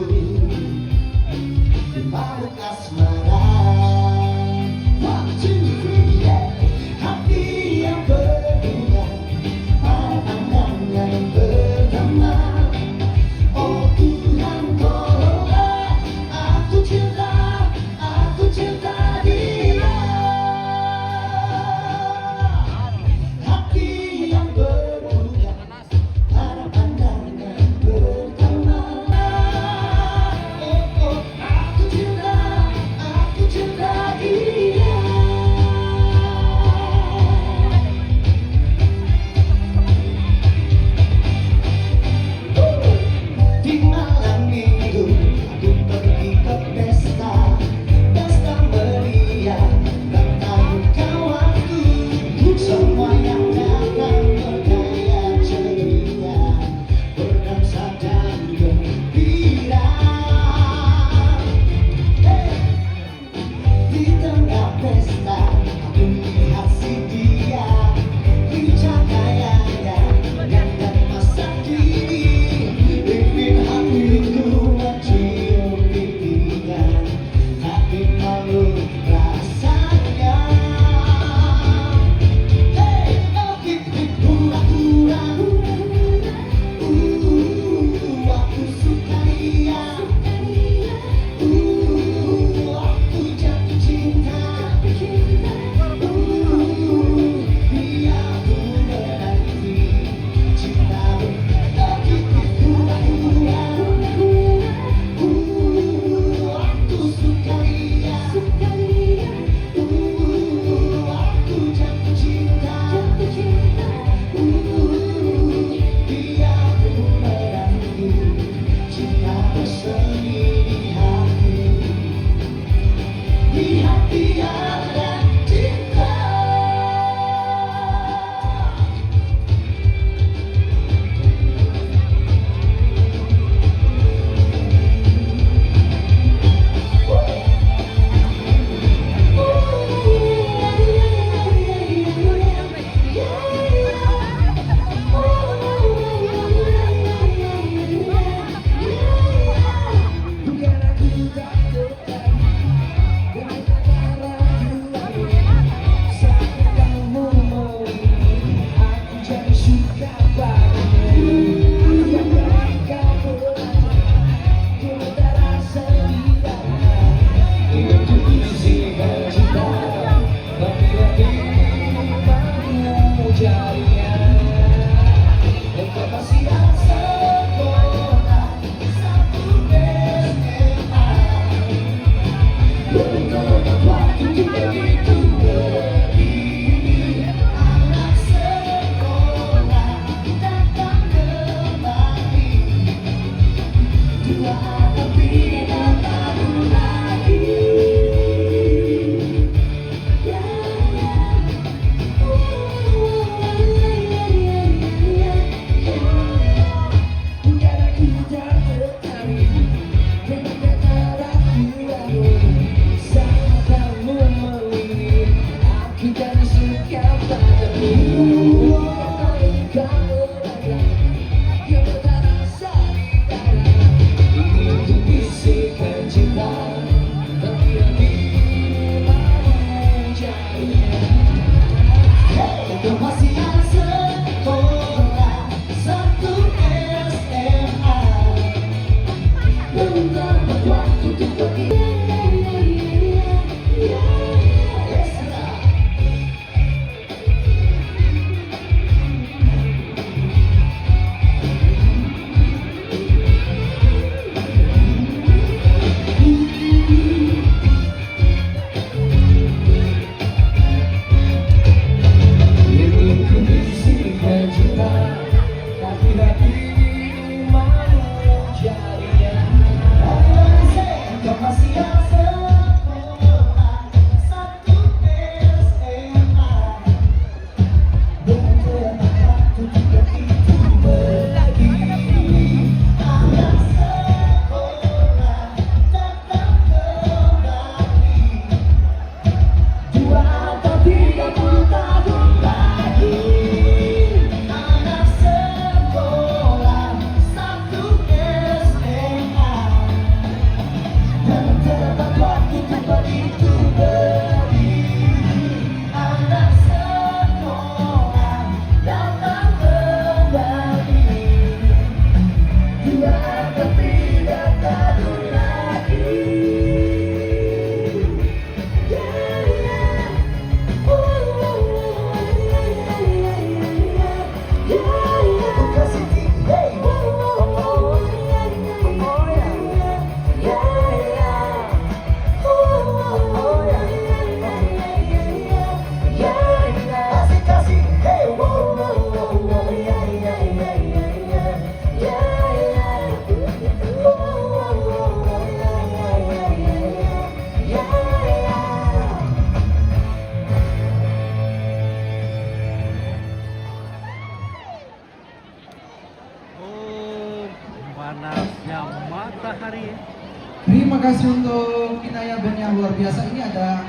panasnya matahari. Terima kasih untuk Kinaya Band yang luar biasa. Ini ada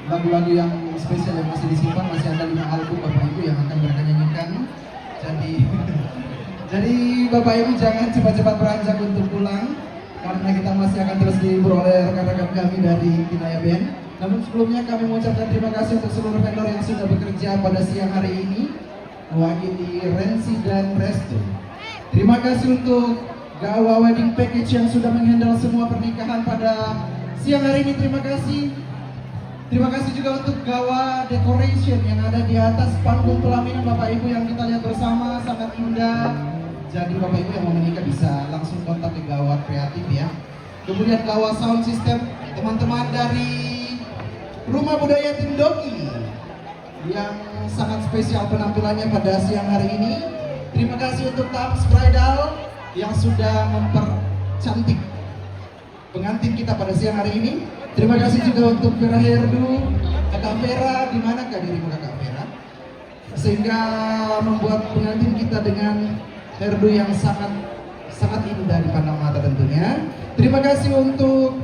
lagu-lagu yang spesial yang masih disimpan, masih ada 5 album Bapak Ibu yang akan mereka nyanyikan. Jadi Bapak Ibu jangan cepat-cepat beranjak untuk pulang, karena kita masih akan terus dihibur oleh rekan-rekan kami dari Kinaya Band. Namun sebelumnya kami mengucapkan terima kasih untuk seluruh vendor yang sudah bekerja pada siang hari ini mewakili Rensi dan Resto. Terima kasih untuk Gawa Wedding Package yang sudah menghandle semua pernikahan pada siang hari ini. Terima kasih. Terima kasih juga untuk Gawa Decoration yang ada di atas panggung pelaminan Bapak Ibu yang kita lihat bersama, sangat indah. Jadi Bapak Ibu yang mau menikah bisa langsung kontak ke Gawa Kreatif ya. Kemudian Gawa Sound System, teman-teman dari Rumah Budaya Tindoki yang sangat spesial penampilannya pada siang hari ini. Terima kasih untuk Tams Bridal yang sudah cantik pengantin kita pada siang hari ini. Terima kasih juga untuk Vera Herdu, Kakak Vera, di mana Kak dirimu Kakak Vera? Sehingga membuat pengantin kita dengan herdu yang sangat indah dipandang mata tentunya. Terima kasih untuk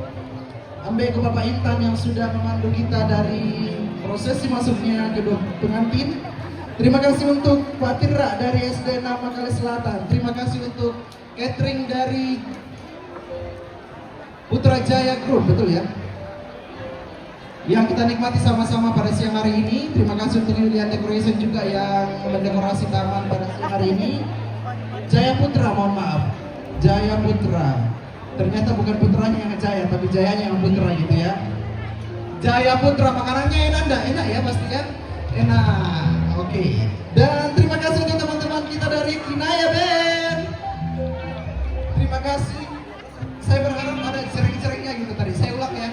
Ambeko Bapak Intan yang sudah memandu kita dari prosesi masuknya kedua pengantin. Terima kasih untuk Pak Tira dari SD Makale Selatan. Terima kasih untuk catering dari Putra Jaya Group, betul ya? Yang kita nikmati sama-sama pada siang hari ini. Terima kasih untuk Lilian Decoration juga yang mendekorasi taman pada siang hari ini. Jaya Putra, mohon maaf, Jaya Putra. Ternyata bukan putranya yang Jaya, tapi Jayanya yang Putra gitu ya. Jaya Putra, makanannya enak enggak? Enak ya pasti ya? Enak, oke. Dan terima kasih untuk teman-teman kita dari Kinaya Band. Terima kasih. Saya berharap ada sering-seringnya gitu tadi. Saya ulang ya.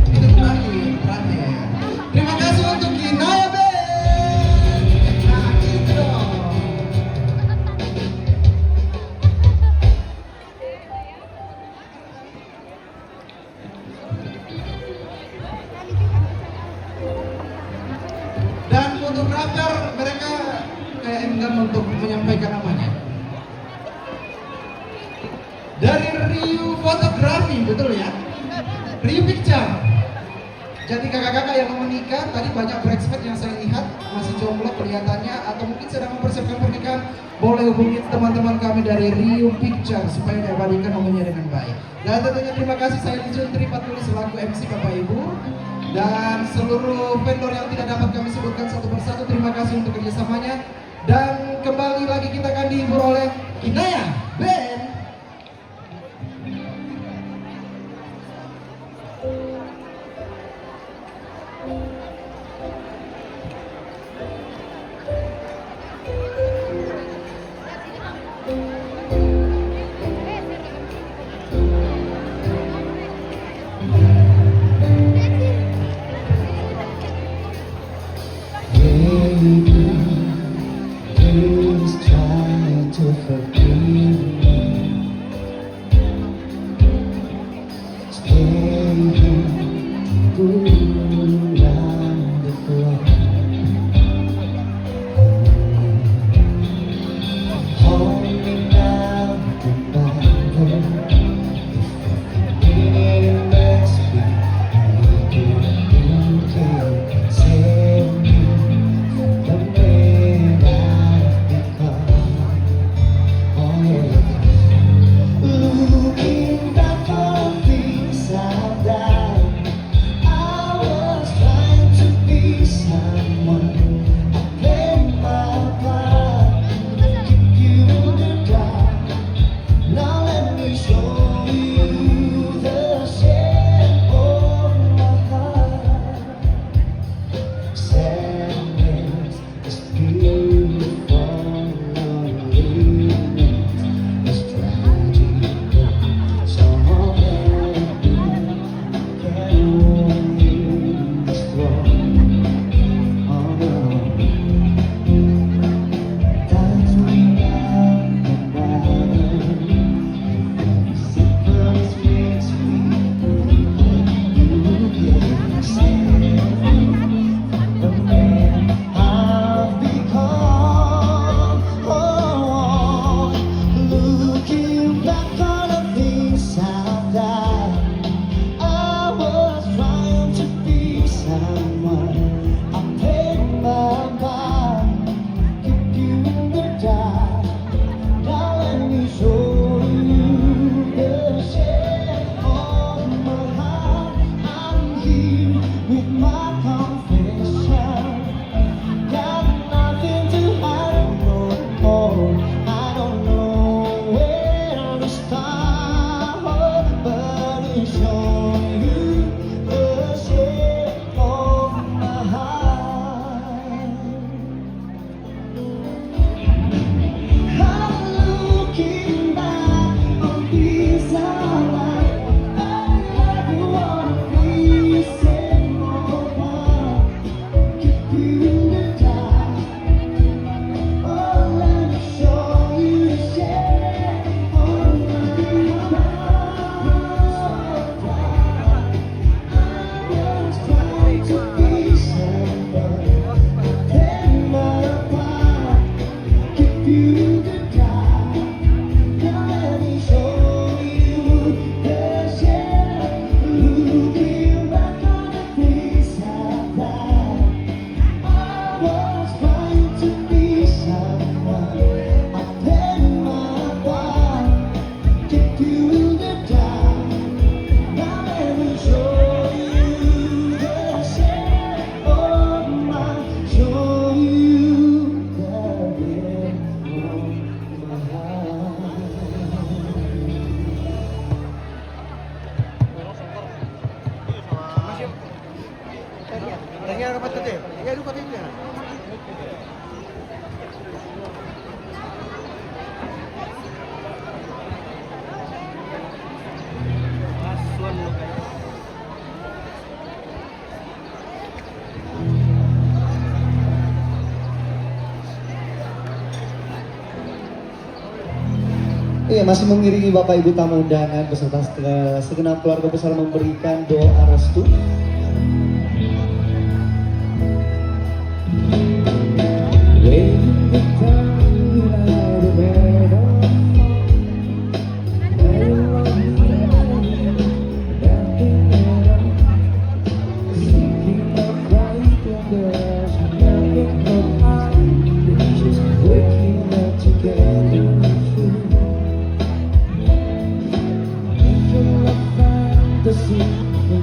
Itu terakhir. Terima kasih untuk Kinaya Band. Nah, gitu dong. Dan fotografer mereka kayak enggan untuk menyampaikan namanya. Dari Riu Fotografi, betul ya? Riu Picture. Jadi kakak-kakak yang mau menikah, tadi banyak bridesmaid yang saya lihat masih jomblo kelihatannya, atau mungkin sedang mempersiapkan pernikahan, boleh hubungi teman-teman kami dari Riu Picture supaya diabadikan momennya dengan baik. Dan tentunya terima kasih saya Lijun Tripatuli selaku MC Bapak Ibu. Dan seluruh vendor yang tidak dapat kami sebutkan satu persatu, terima kasih untuk kerjasamanya. Dan kembali lagi kita akan dihibur oleh Kinaya Band. Please try to forgive till the time. Now let me show you the shape of my, show you the depth of my heart. Lagi apa tadi? Ya lupa tadi. Asuan lo kayak. Iya, masih mengiringi Bapak Ibu tamu undangan beserta segenap keluarga besar memberikan doa restu.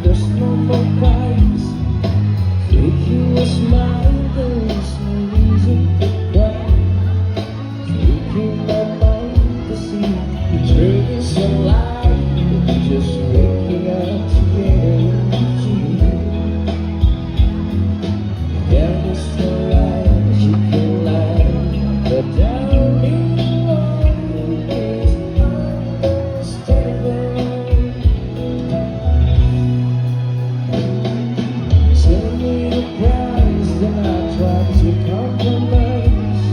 There's no more price. If you a smile, there's no reason to cry. Taking my mind to see the truth is a lie. Just waking up together with you. There is no lie, she can lie, but darling, always understanding. Tell me the price, then I try to compromise.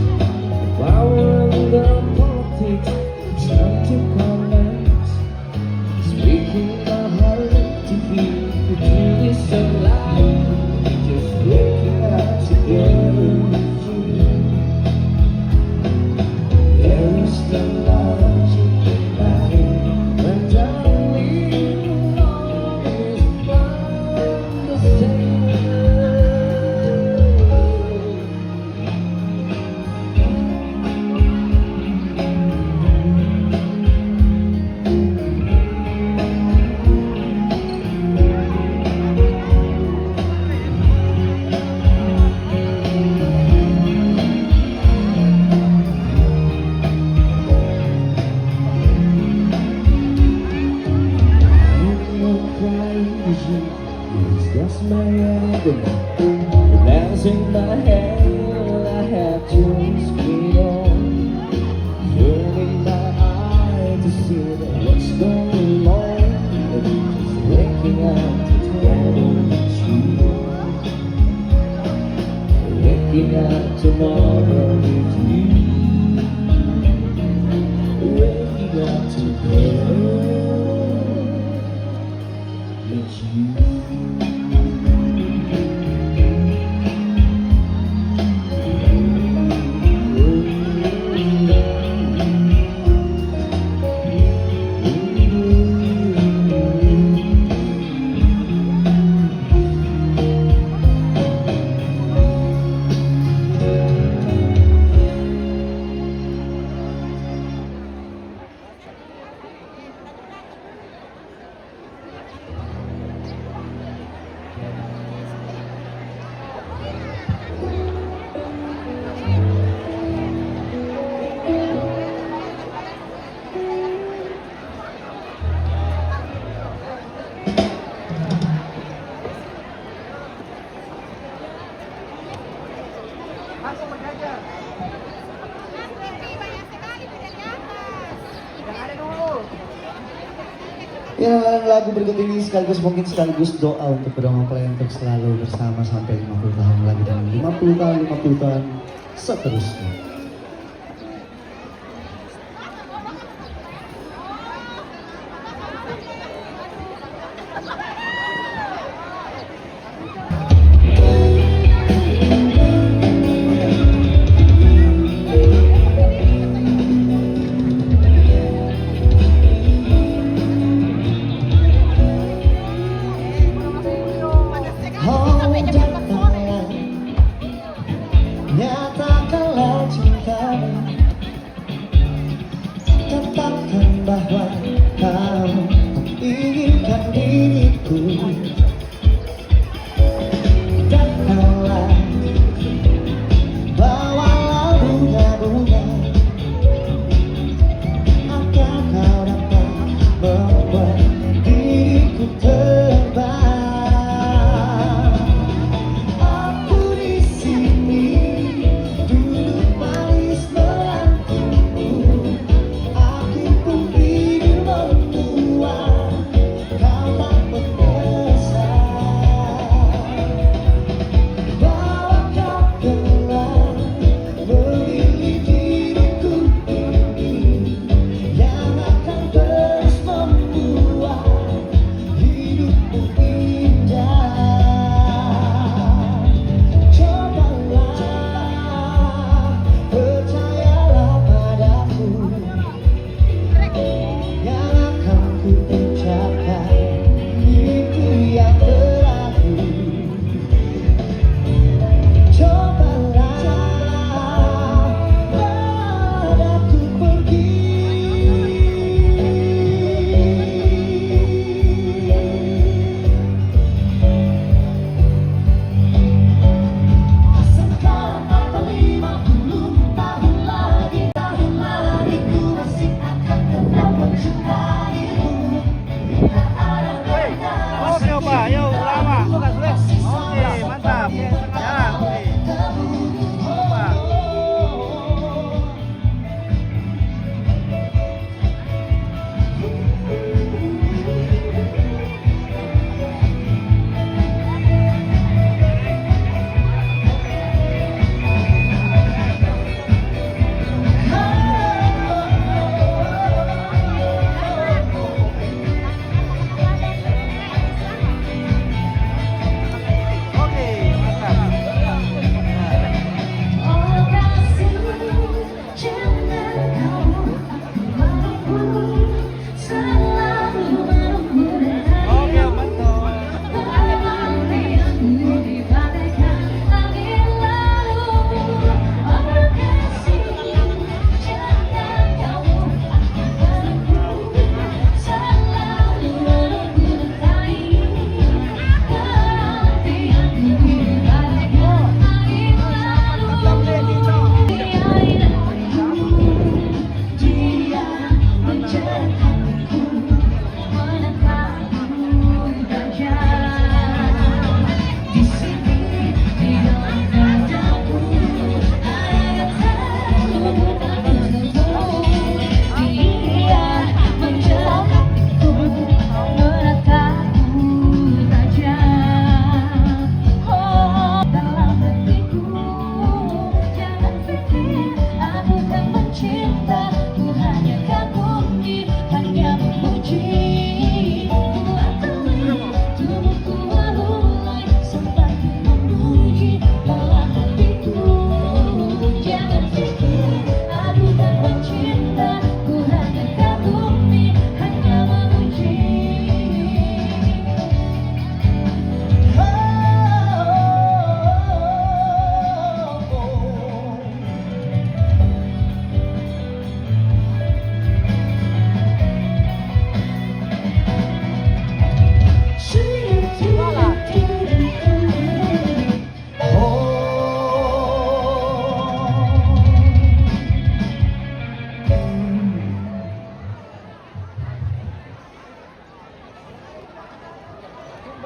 The power of the politics, it's time to collapse. It's breaking my heart to feel the truth is a lie. Just waking up together with you. There is no logic in life, but darling, always understand. It's just my agony. The man's in my head, I have to speed on. Turning my eye to see that what's going on. Just waking up together with you. Waking up tomorrow with you. Waking up together with you. Ya, lagu berikut ini sekaligus doa untuk kedua mempelai untuk selalu bersama sampai 50 tahun lagi dan 50 tahun seterusnya. Nyatakanlah cinta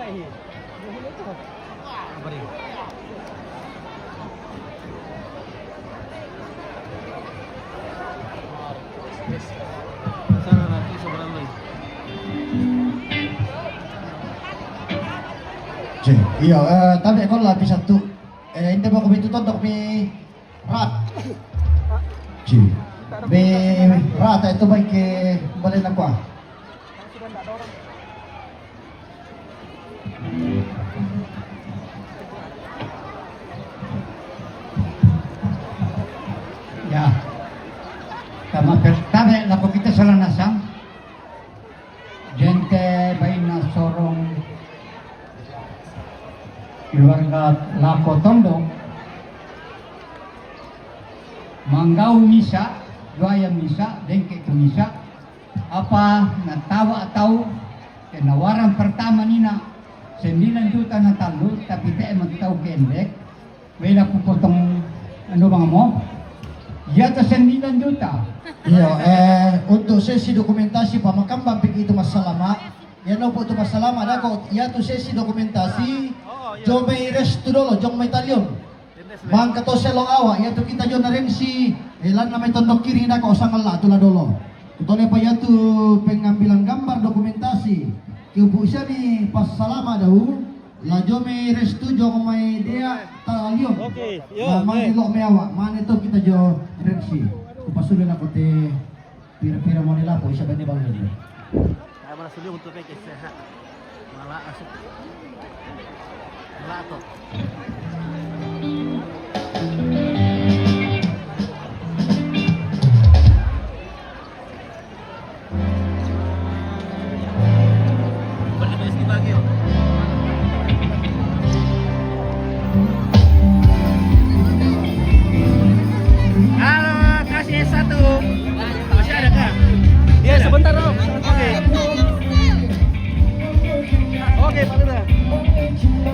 Apa nih? Sana nanti seberang lagi. Iya, tadi ko lapis satu. Hindi mo kami tutok kami rat. Be rat itu baik ke balik aku. Ya. Tama pertama la po kita sa lanasang. Gente bain na sorong keluarga Lako Tondo manggau misa, doaya misa, dengke ke misa apa natawa atau penawaran pertama nina 9 juta na talo tapi te magtaw kendek wala po potong ano bang mo yata 9 juta. Iya, untuk sesi dokumentasi pamakambang pik itu masalama. Yan po itu masalama dako. Ya tu sesi dokumentasi. Jom may resto dolo, jom may talyon. Mang kato selong awa, ya tu kita jo na rin si ilan na may tondok kiri na ko sang ala tula dolo. Utole pa ya tu pengambilan gambar dokumentasi. Kiupu siya ni pasalama daw. La jo may resto jo may dia talyon. Oke, yo. Mang ilo may awa, man ito kita jo rin si. Pasulan ako te pira-pira mo nila po siya ba ni bang yun? Kaya malah sulit untuk pakai sehat. Malah asuk. Malah to. Balik ke bagi yo. Halo, kasih S1. Masih ada kah? Iya, sebentar dong. Oke. Oke, Pak Lura.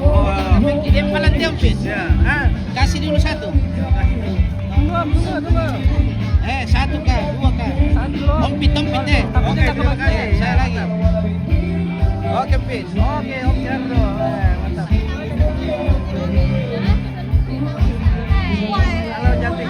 Oh, Ini malah tempis. ya. Ah, Kasih dulu satu. tunggu. Satu kah, dua kah? Tompit deh. Oke, terima kasih. Saya lagi. Oke, Pis. Oke, Om Jarno. Mantap. Halo, cantik.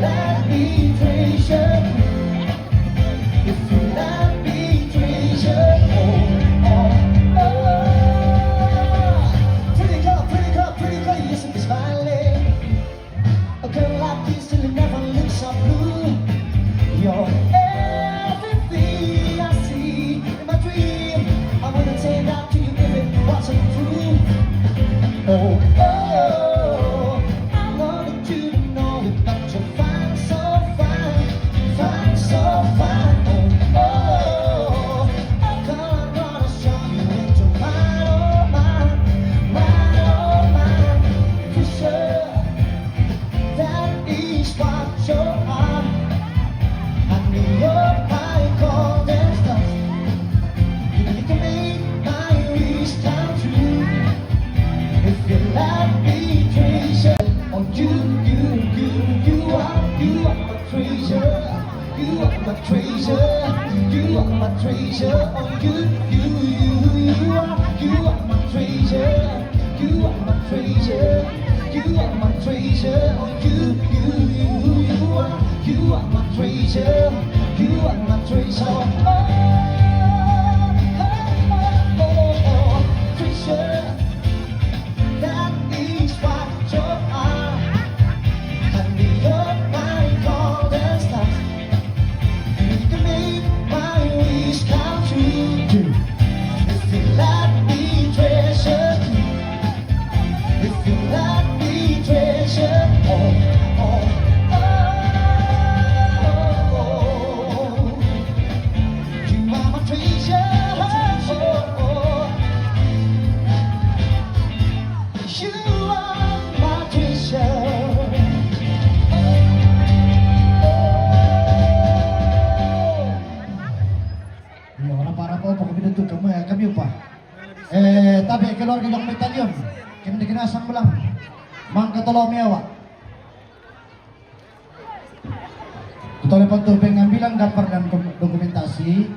let me treasure, if you let me treasure, oh, oh, oh. Pretty girl, you should be smiling. A girl like you still never looks so blue. You're everything I see in my dream. I wouldn't say that to you if it wasn't true. Oh, oh, I wanted you to know that you're fine, so fine, fine, so fine. Oh, oh, I'm gonna show you into mine, oh mine, mine, oh mine. For sure, that is what you are. I knew you're my golden stars. You can make my wish come true. If you let me treasure, oh you are my treasure. You are my treasure. You are my treasure. Oh you are my treasure. You are my treasure. You are my treasure. Oh you are my treasure. You are my treasure. Oh, oh, oh, oh, treasure. That is what you are. And you're my golden stars. You can make my wish come true. If you let me treasure, if you let me treasure, oh, oh, oh, oh. You are my treasure. Oh, oh. You are my treasure. Ya, orang para po, kami dito kamu ya, kami pa. Tabi keluarga ng batalyon. Kami dikinasang mo lang. Mang Katolomewa. Tutuloy pagtubing ang bilang gapar dan dokumentasi.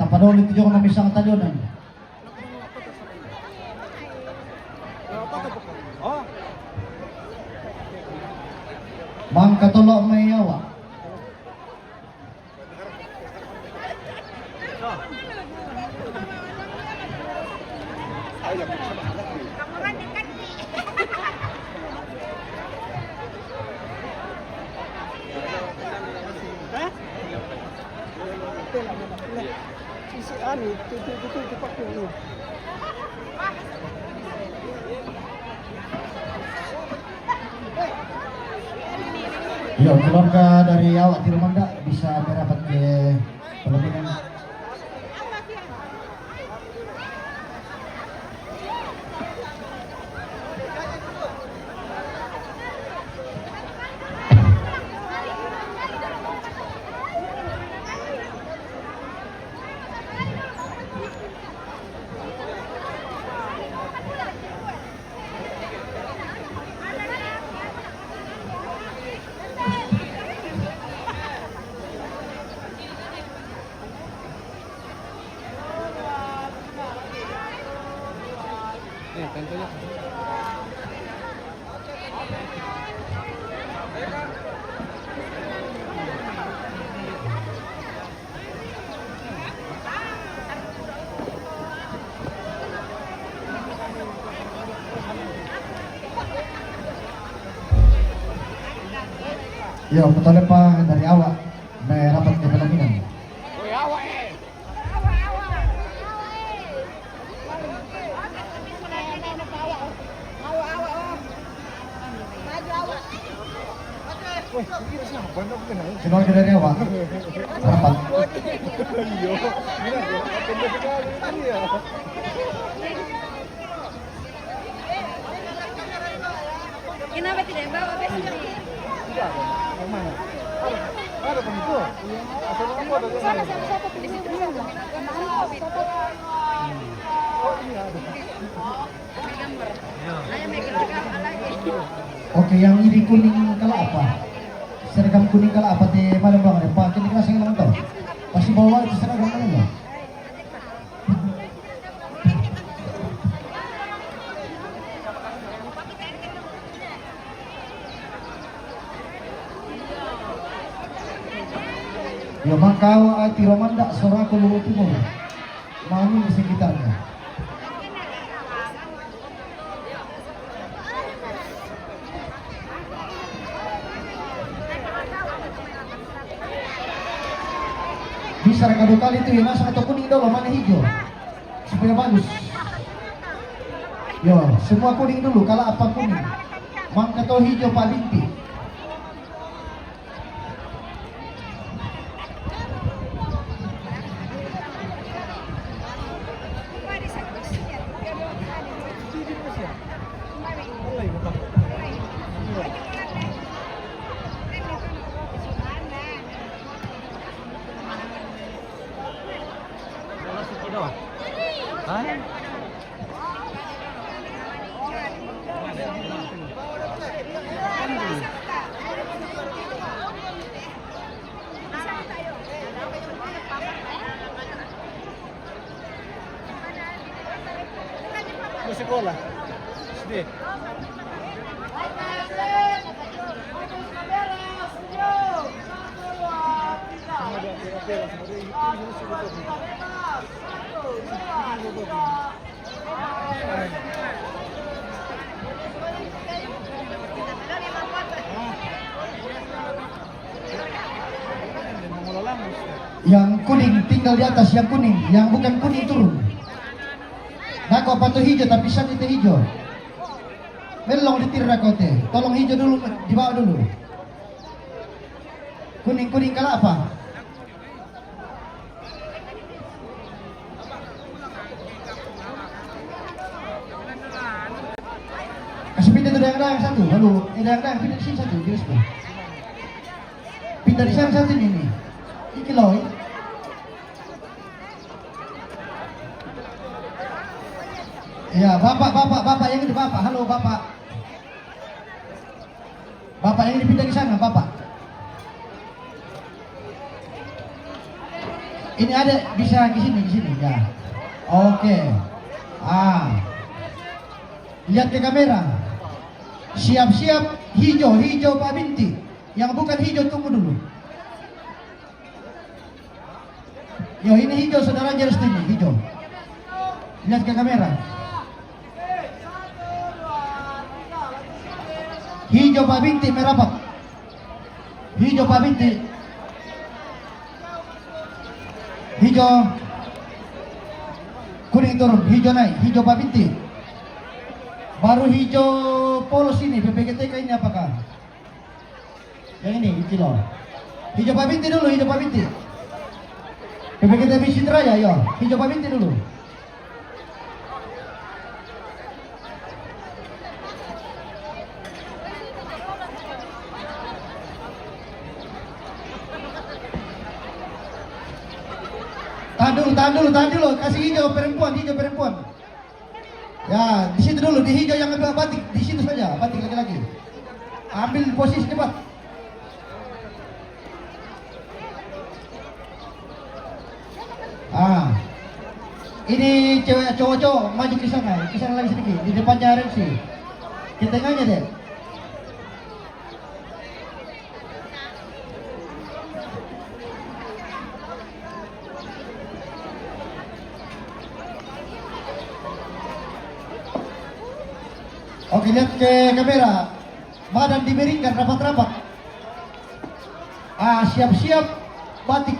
Tapadolit ito ko ng isang talyonan. Mang Katolomewa. Ya, keluarga dari awak di Rumanda bisa merapat ke pelaminan. Ya, betul pa dari awak may rapat ke pelaminan. Keluarga dari awak rapat. Kenapa tidak bawa besok? Yang mana? Ada begitu? Asal kamu ada yang mana? Di situ saja. Oh ini ada. Oke, yang ini kuning kalau apa? Seragam kuning kalau apa di mana bang? Pak, ini kelas yang nonton. Pasti bawa itu seragam mana bang? Ya mangkawa ati romanda sorako lulo timur. Mami di sekitarnya. Bisa kado kali itu ya masuk atau kuning dulu mana hijau supaya bagus. Yo semua kuning dulu kalau apa kuning. Mangka atau hijau Pak Binti. Sekolah. Sedih. Yang kuning tinggal di atas, yang kuning, yang bukan kuning turun. Nah, kau patuh hijau tapi sana itu hijau. Melong ditir rakote. Tolong hijau dulu, dibawa dulu. Kuning kalau apa? Kasih pindah tuh yang satu. Lalu yang pindah di sini satu. Jelas tuh. Pindah di sana satu ini. Iki loh. Ya, bapak yang ini bapak. Halo bapak. Bapak yang ini pindah ke sana, bapak. Ini ada bisa di sini ya. Oke. Lihat ke kamera. Siap-siap hijau Pak Binti. Yang bukan hijau tunggu dulu. Yo, ini hijau saudara jelas ini, hijau. Lihat ke kamera. Hijau Pak Binti merapat. Hijau Pak Binti. Hijau. Kuning turun, hijau naik, hijau Pak Binti. Baru hijau polos ini, PPGTK ini apakah? Yang ini, kilo. Hijau Pak Binti dulu, hijau Pak Binti. PPGT Visit Raya, yo. Hijau Pak Binti dulu. Tahan dulu, kasih hijau perempuan. Ya, di situ dulu, di hijau yang ambil batik, di situ saja, batik laki-laki. Ambil posisi cepat. Ini cewek cowok maju ke sana lagi sedikit, di depannya RMC. Di tengahnya deh. Oke, lihat ke kamera. Badan dimiringkan rapat-rapat. Siap-siap batik.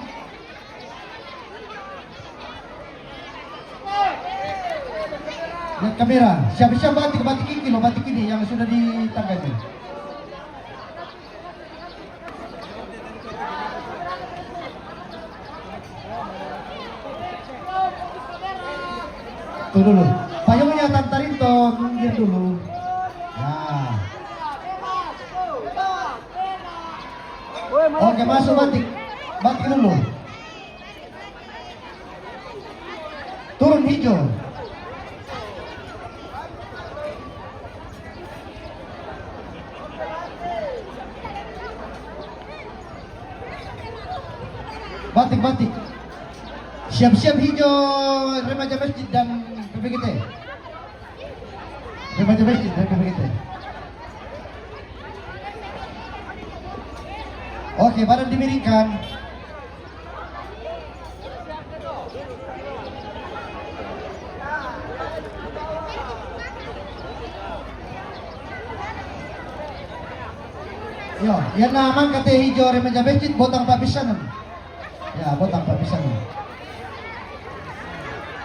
Lihat kamera. Siap-siap batik ini loh, batik ini yang sudah ditangani. Tuh dulu. Payungnya tantarin toh, minggir dulu. Oke, masuk batik dulu. Turun hijau. Batik. Siap-siap hijau remaja masjid dan PPGT. Remaja masjid dan PPGT. Oke, badan dimiringkan. Yan naman kate hijau remaja becit botang papisanan. Ya, botang papisanan.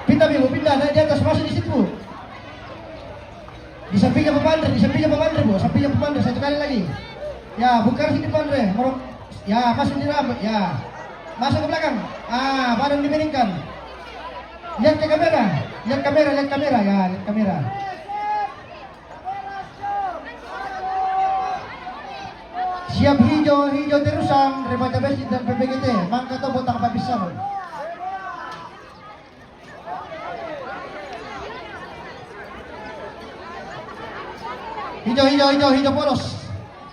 Pindah Bibu, pindah naik di atas masuk di situ. Di sampingnya pepandre, Bu, sampingnya pepandre satu kali lagi. Ya, bukan sini pepandre, ya masuk di rambut, ya. Masuk ke belakang. Ah, badan dimiringkan. Lihat ke kamera, lihat kamera, ya, lihat kamera. Siap hijau terusan remaja becit dan PPGT, mangka to botang papisanan. Hijau polos.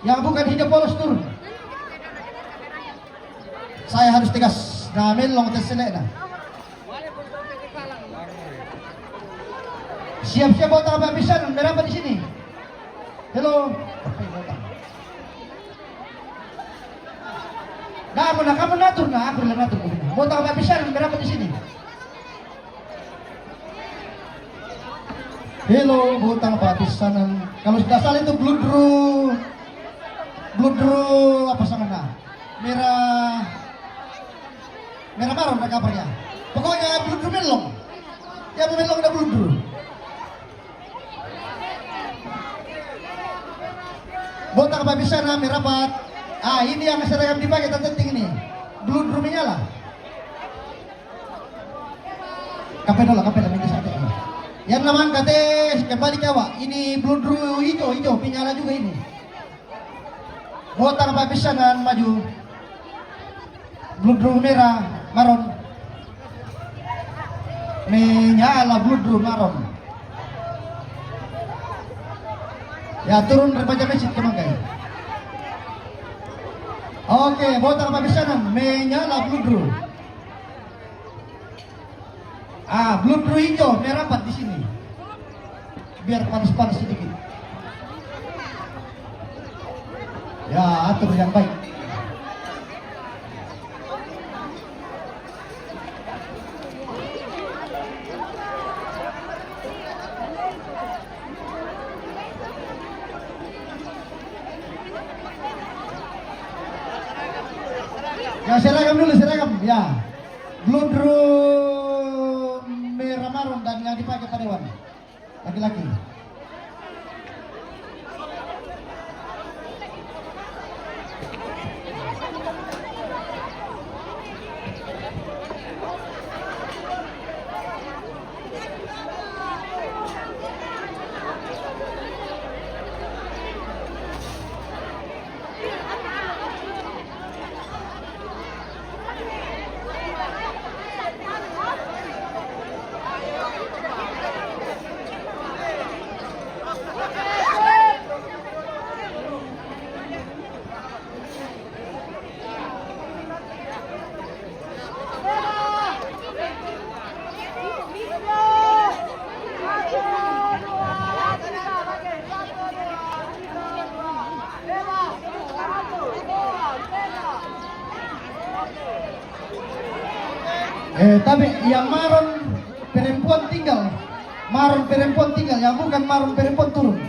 Yang bukan hijau polos turun. Saya harus tegas. Nah, melong terselek dah. Siap-siap botang papisanan, merapat di sini. Hello. Nah, kamu natur, nah aku bilang natur. Botang papisanan, merapat di sini. Hello, botang papisanan. Kalau sudah salah itu bludru apa sana? Merah marun kabarnya. Pokoknya bludru melong. Ya melong ada bludru. Botang papisanan merapat. Ah, ini yang seragam dipakai terpenting ini. Bludru menyala. Kapan minta satu. Yang namanya kate kembali ke awak. Ini bludru hijau penyala juga ini. Botang papisanan maju. Bludru merah maron. Menyala bludru maron. Ya turun remaja becit ke mangkai. Oke, botang papisanan menyala bludru. Ah, bludru hijau merapat di sini. Biar panas-panas sedikit. Ya, atur yang baik. Ya, seragam dulu, seragam. Ya. Bludru merah marun dan yang dipakai pada dewan. Laki-laki. Tapi yang marun perempuan tinggal, yang bukan marun perempuan turun.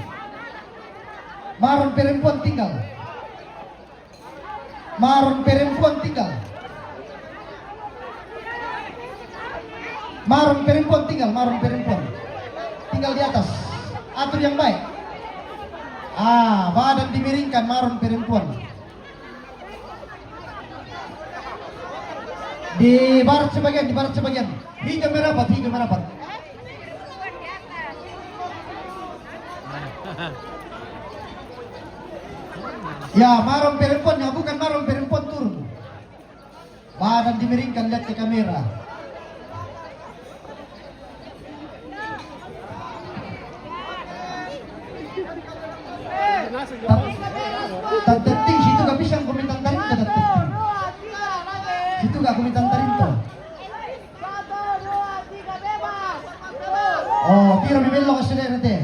Marun perempuan tinggal. Marun perempuan tinggal. Marun perempuan tinggal, marun perempuan. Tinggal di atas. Atur yang baik. Ah, badan dimiringkan, marun perempuan. Di barat sebagian, hijau merapat. Ya, marun perempuan, ya bukan marun perempuan turun. Badan dimiringkan, lihat ke kamera. Tertenting situ gak bisa komentar tarin ke tertenting. Situ gak komentar tarin tuh. Oh, tiro bibelok ke sini nanti.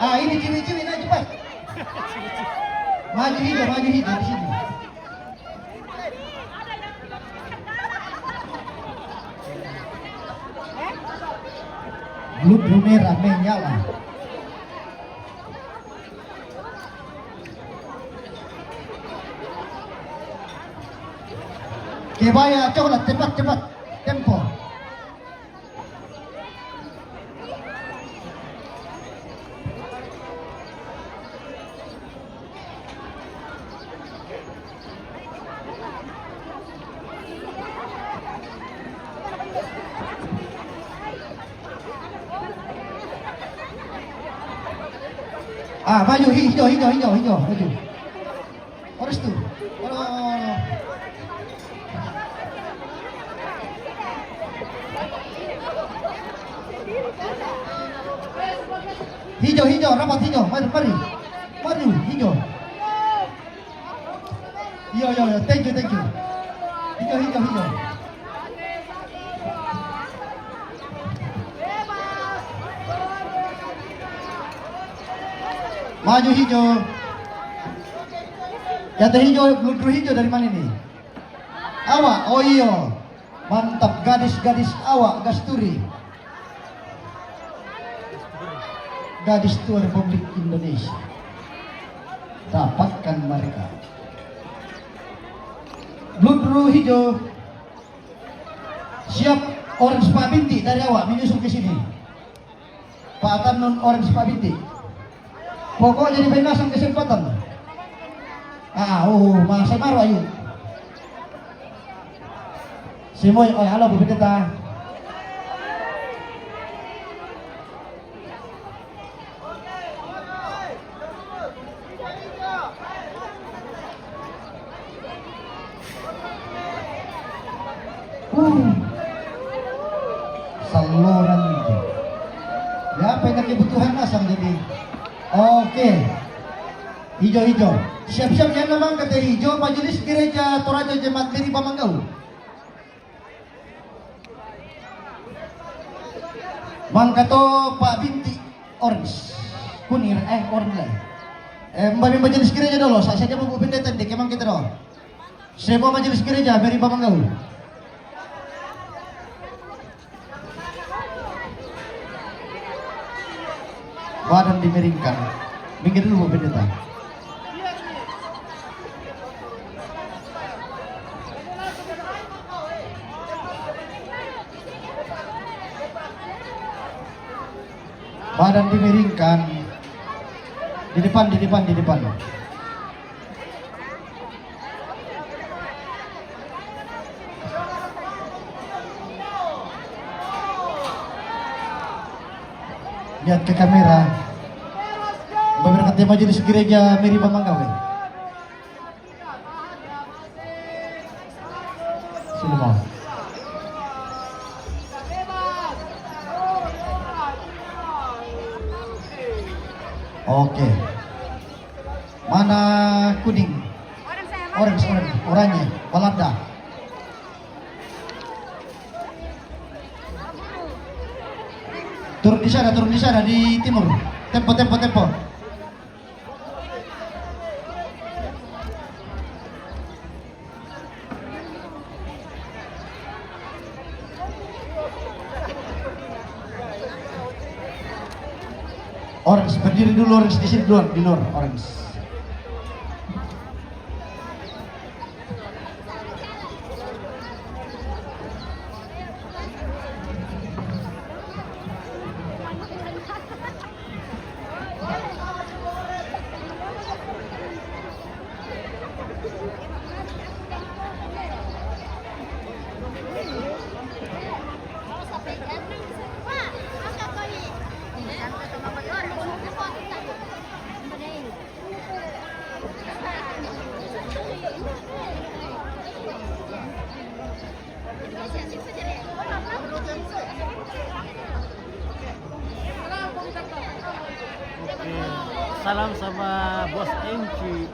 Ah, ini cewek-cewek nah cepat. Maju hijau di sini. Bludru merah menyala. Kebaya coklat, cepat, tempo. Maju, hijau, maju. Harus tuh. Oh. Hijau, rapat hijau, mari. Maju, hijau. Iya, thank you. Hijau. Maju hijau. Kata hijau, blue hijau dari mana ini? Awak, oh iya. Mantap, gadis awak, Gasturi. Gadis tua Republik Indonesia. Dapatkan mereka. Blue hijau. Siap, orange Pak Binti dari awak menyusul ke sini. Pak Tanon orange Pak Binti. Pokoknya dibebaskan kesempatan. Masa maru ayo. Simoy, halo Bu Pendeta. Saluran itu. Ya, pengen kebutuhan asam jadi. Oke. Hijau. Siap-siap yang namang kata hijau Majelis Gereja Toraja Jemaat Meri Bamanggau. Mangkato Pak Binti orange. Kuning orange lah. Mbak Majelis Gereja dulu, saya saja Bu Pendeta dek emang kita doh. Semua Majelis Gereja Meri Bamanggau. Badan dimiringkan. Minggir dulu Bu Pendeta. Badan dimiringkan. Di depan. Lihat ke kamera. Berkati Majelis Gereja Meri Bamanggau. Semua. Oke. Mana kuning? Oranye, Walanda. Turun di sana di timur. Tempo. Orange, berdiri dulu orange di sini dulu, di luar orange. Salam sama Bos Enci.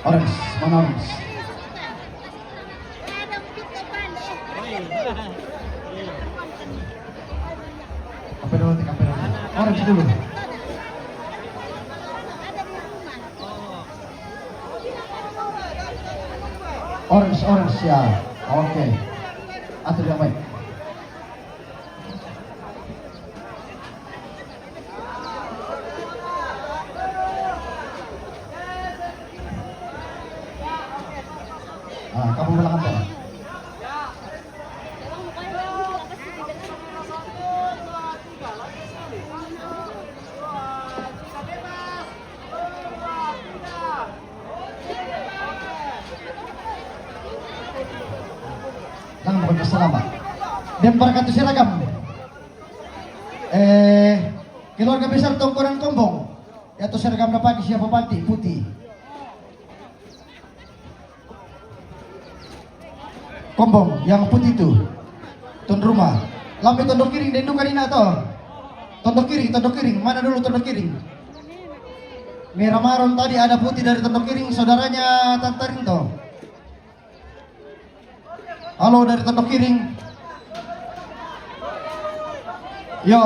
Orange, mana orange? Kafe dulu, kafe dulu. Orange dulu. Orange ya. Oke. Atur yang baik. Kamu belakang tuh. Jangan bukan selamat. Dan berkata seragam. Keluarga besar Tongkonan Kombong. Yaitu seragam dapat siapa batik putih. Kombong yang putih itu. Tuan rumah. Lambe tondok kiring dan duka dina toh. Tondok kiring. Mana dulu tondok kiring? Merah maron tadi ada putih dari tondok kiring saudaranya Tantaring toh. Halo dari tondok kiring. Yo,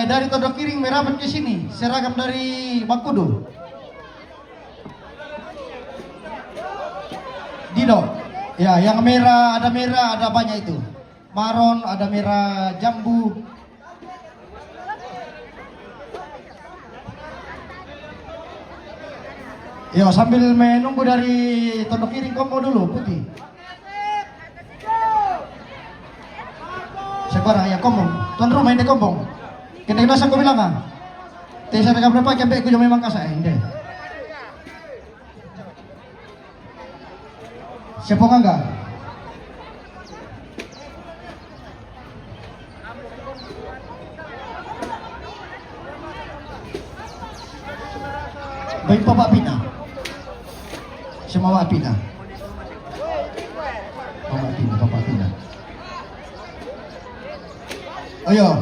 dari tondok kiring merapat ke sini. Seragam dari Bangkudu. Dido. Ya, yang merah, ada banyak itu. Maron, ada merah jambu. Yo, sambil menunggu dari tondok kiring Kombo dulu, putih. Sekarang ya Kombong, tuan rumah ini Kombong. Kita nasa ko bilang ah. Tesa na berapa kembali ko memang kasih hindi. Siapa enggak? Baik Bapak Pina. Semua Pina. Bapak Pina. Ayo,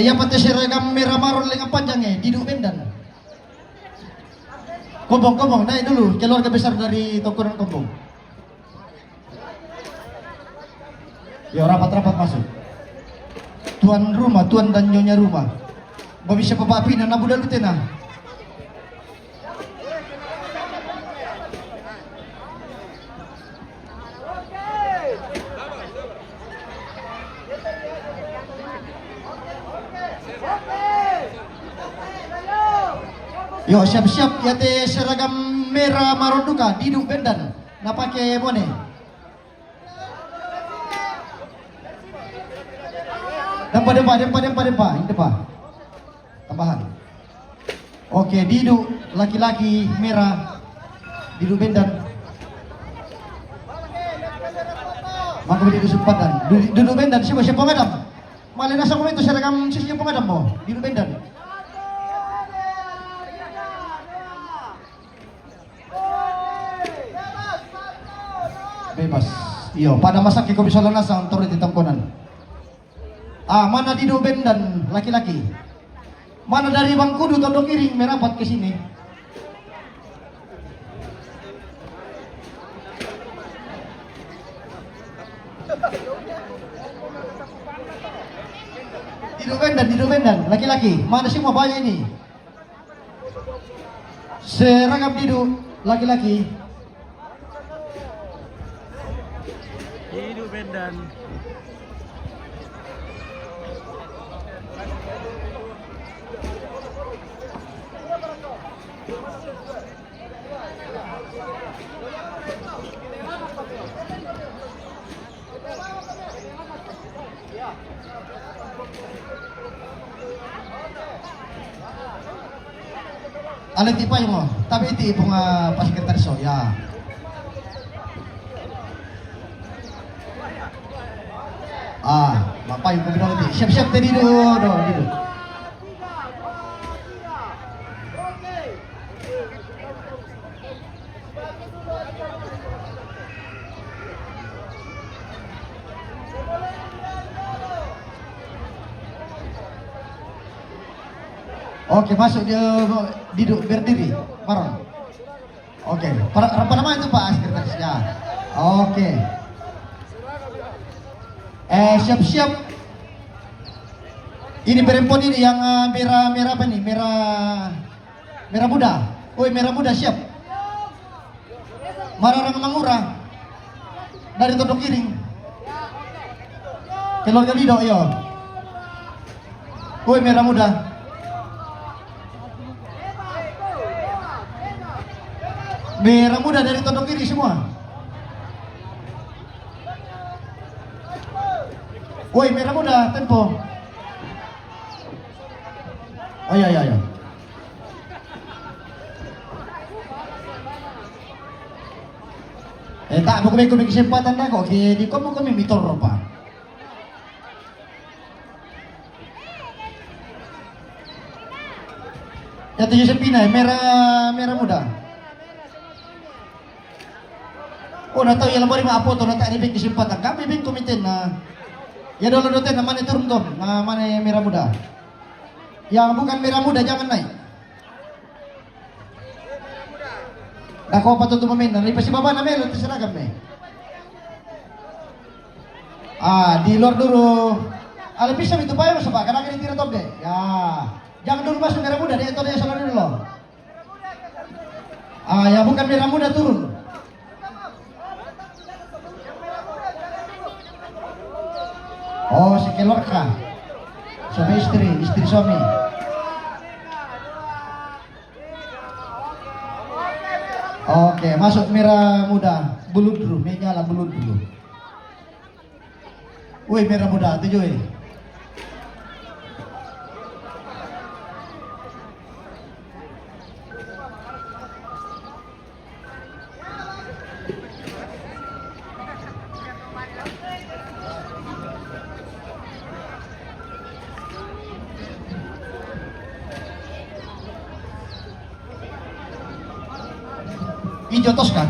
yang pati seragam merah maron lengan panjangnya, Didu Bendan. Kombong, naik dulu, keluarga besar dari Tongkonan Kombong. Ya rapat-rapat masuk. Tuan rumah, tuan dan nyonya rumah. Babi siapa Bapak Pina, nabu dalu tenah. Yo siap-siap ya teh seragam merah maron duka Didu Bendan. Na pakai bone. Dempa. Ini depan. Tambahan. Oke, Didu laki-laki merah. Didu Bendan. Maka Didu Sempatan. Didu Bendan siapa pengadam? Malena sama itu seragam siapa pengadam mo? Didu Bendan. Bebas. Iyo, pada masa kiko bisa lanasang turut di Tongkonan. Mana Didu Bendan laki-laki? Mana dari Bangkudu tondok kiring merapat ke sini? Didu Bendan laki-laki. Mana semua banyak ini? Seragam Didu laki-laki. Didu Bendan. Alin ti pa mo, tapi iti pong pasekretaryo ya. Mapay ko bilang iti. Siap-siap tadi dulu. Oke, masuk dia duduk berdiri, Maron. Oke, apa nama itu Pak Sekretaris? Ya. Oke. Siap-siap. Ini perempuan ini yang merah apa nih? Merah muda. Woi, merah muda siap. Mararang Mangura dari Todok Kiring. Keluarga Lido, yo. Woi, merah muda. Merah muda dari Todok Kiring semua. Woi, merah muda, tempo. Oh ya ya ya. Tak mau kami kesempatan na kok. Di kami mitor pa. Ito Josepina, merah muda. Oh, na tahu yang lamari maapo to na tak ibig kesempatan. Kami ibig kumitin na ya dolo doten na mana turun to, na mana merah muda. Yang bukan merah muda jangan naik. Ako pa to mamin, nalipas si baba na melo seragam nih. Di luar dulu. Alam bisa itu pa mo sa ba, kana kini tira tobe. Ya. Jangan dulu masuk merah muda, dia itu dia salah dulu. Ya bukan merah muda turun. Oh, si keluarga. Suami istri suami. Oke, masuk merah muda. Bulut dulu, nyala bulut dulu. Woi, merah muda, tujuh ini. Hijau Tosca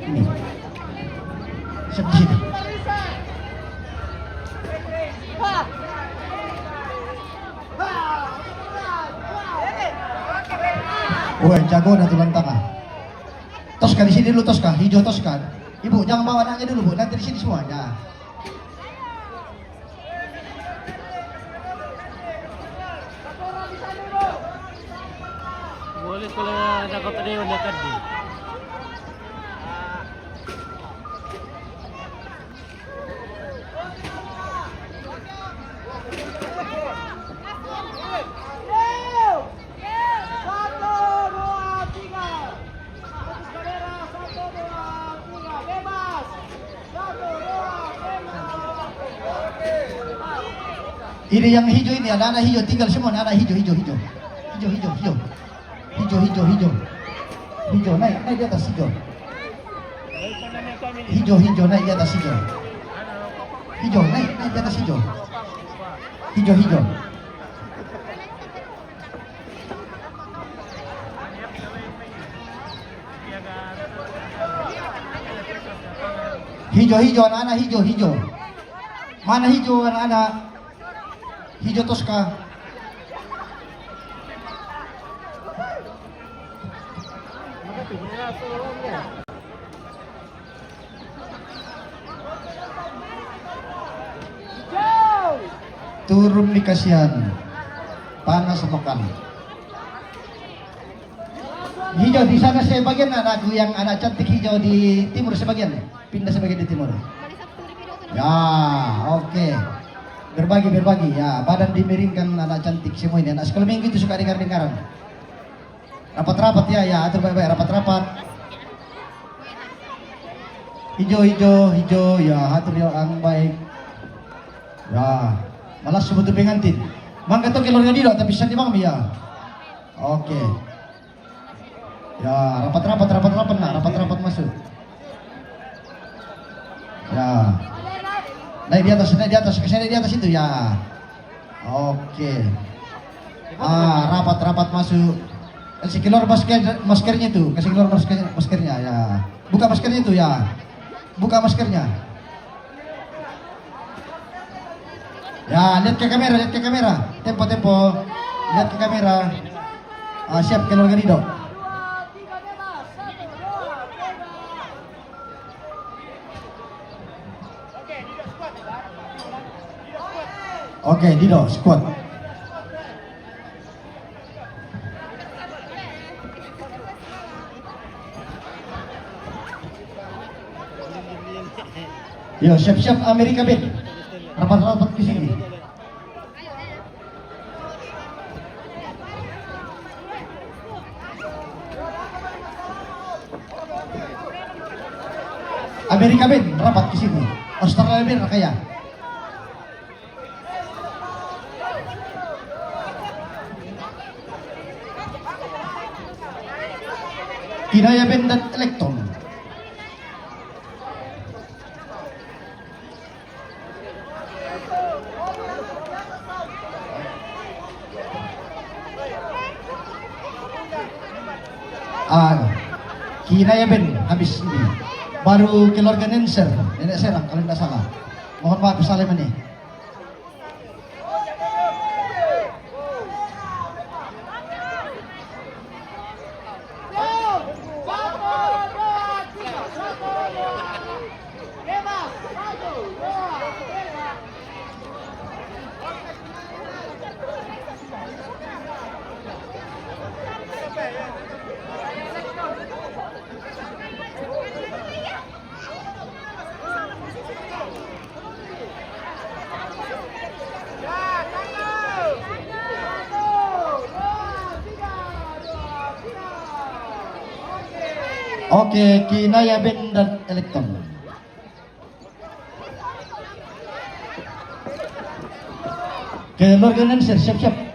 ini. Siap di sini. Wah, jago dah tulang tengah. Tosca di sini dulu Tosca, hijau Tosca. Ibu jangan bawa anaknya dulu Bu, nanti di sini semua ya. Boleh kalau nak kau tadi udah tadi. Ini yang hijau ini, ada anak hijau, tinggal semua anak hijau. Hijau, naik di atas hijau. Hijau, naik di atas hijau. Hijau, naik di atas hijau. Hijau. Hijau, anak-anak hijau. Mana hijau anak-anak? Hijau Tosca. Turun nih kasihan. Panas makan. Hijau di sana sebagian anakku yang anak cantik hijau di timur sebagian. Pindah sebagian di timur. Ya, oke. Berbagi ya, badan dimiringkan anak cantik semua ini. Anak sekolah minggu itu suka dengar-dengaran. Rapat-rapat ya, atur baik-baik, rapat-rapat. Hijau ya, atur yang baik. Ya, malas sebut pengantin. Mangga to keluarga Dido tapi bisa dimang ya. Oke. Ya, rapat-rapat masuk. Ya. Naik di atas, kesini di atas itu ya. Oke. Rapat masuk. Kasih keluar maskernya itu, kasih keluar maskernya ya. Buka maskernya itu ya. Buka maskernya. Ya, lihat ke kamera. Tempo. Lihat ke kamera. Siap keluarga Dido. Oke, Dido, squad. Yo, siap-siap Amerika Ben. Rapat-rapat ke sini. Amerika Ben, rapat ke sini. Australia Ben, kaya. Kinaya Ben dan Elektron. Kinaya Ben habis ini. Baru keluarga Nenser, Nenek Serang kalau tidak salah. Mohon maaf kesalahan ini. Oke, Kinaya Ben dan Elektron. Keluarga Nenser, siap-siap.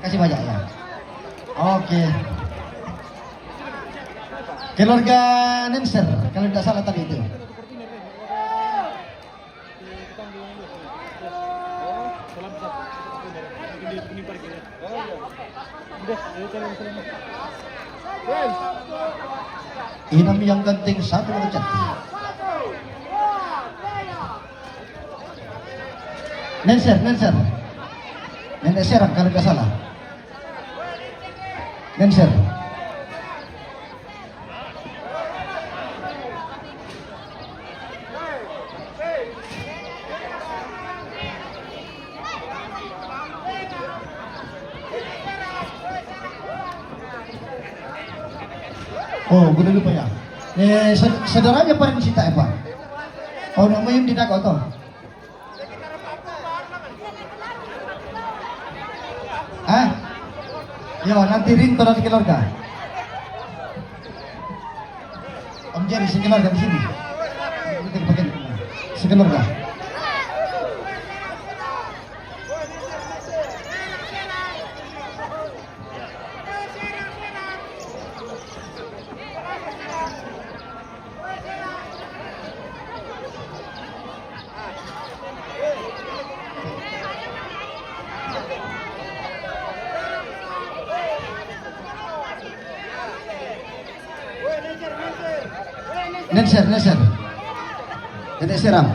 Kasih banyak ya. Oke. Keluarga Nenser, kalau tidak salah tadi itu. Inam yang genting satu mengecat. Nenser. Nenek Serang kalau tidak salah. Nenser. Oh, gue lupa ya. Saudaranya paling Sita apa? Oh, namanya yang tidak kau. Yo, nanti Rinto dari keluarga. Om Jerry sekeluarga di sini. Sekeluarga. Nenser. Nenek Serang.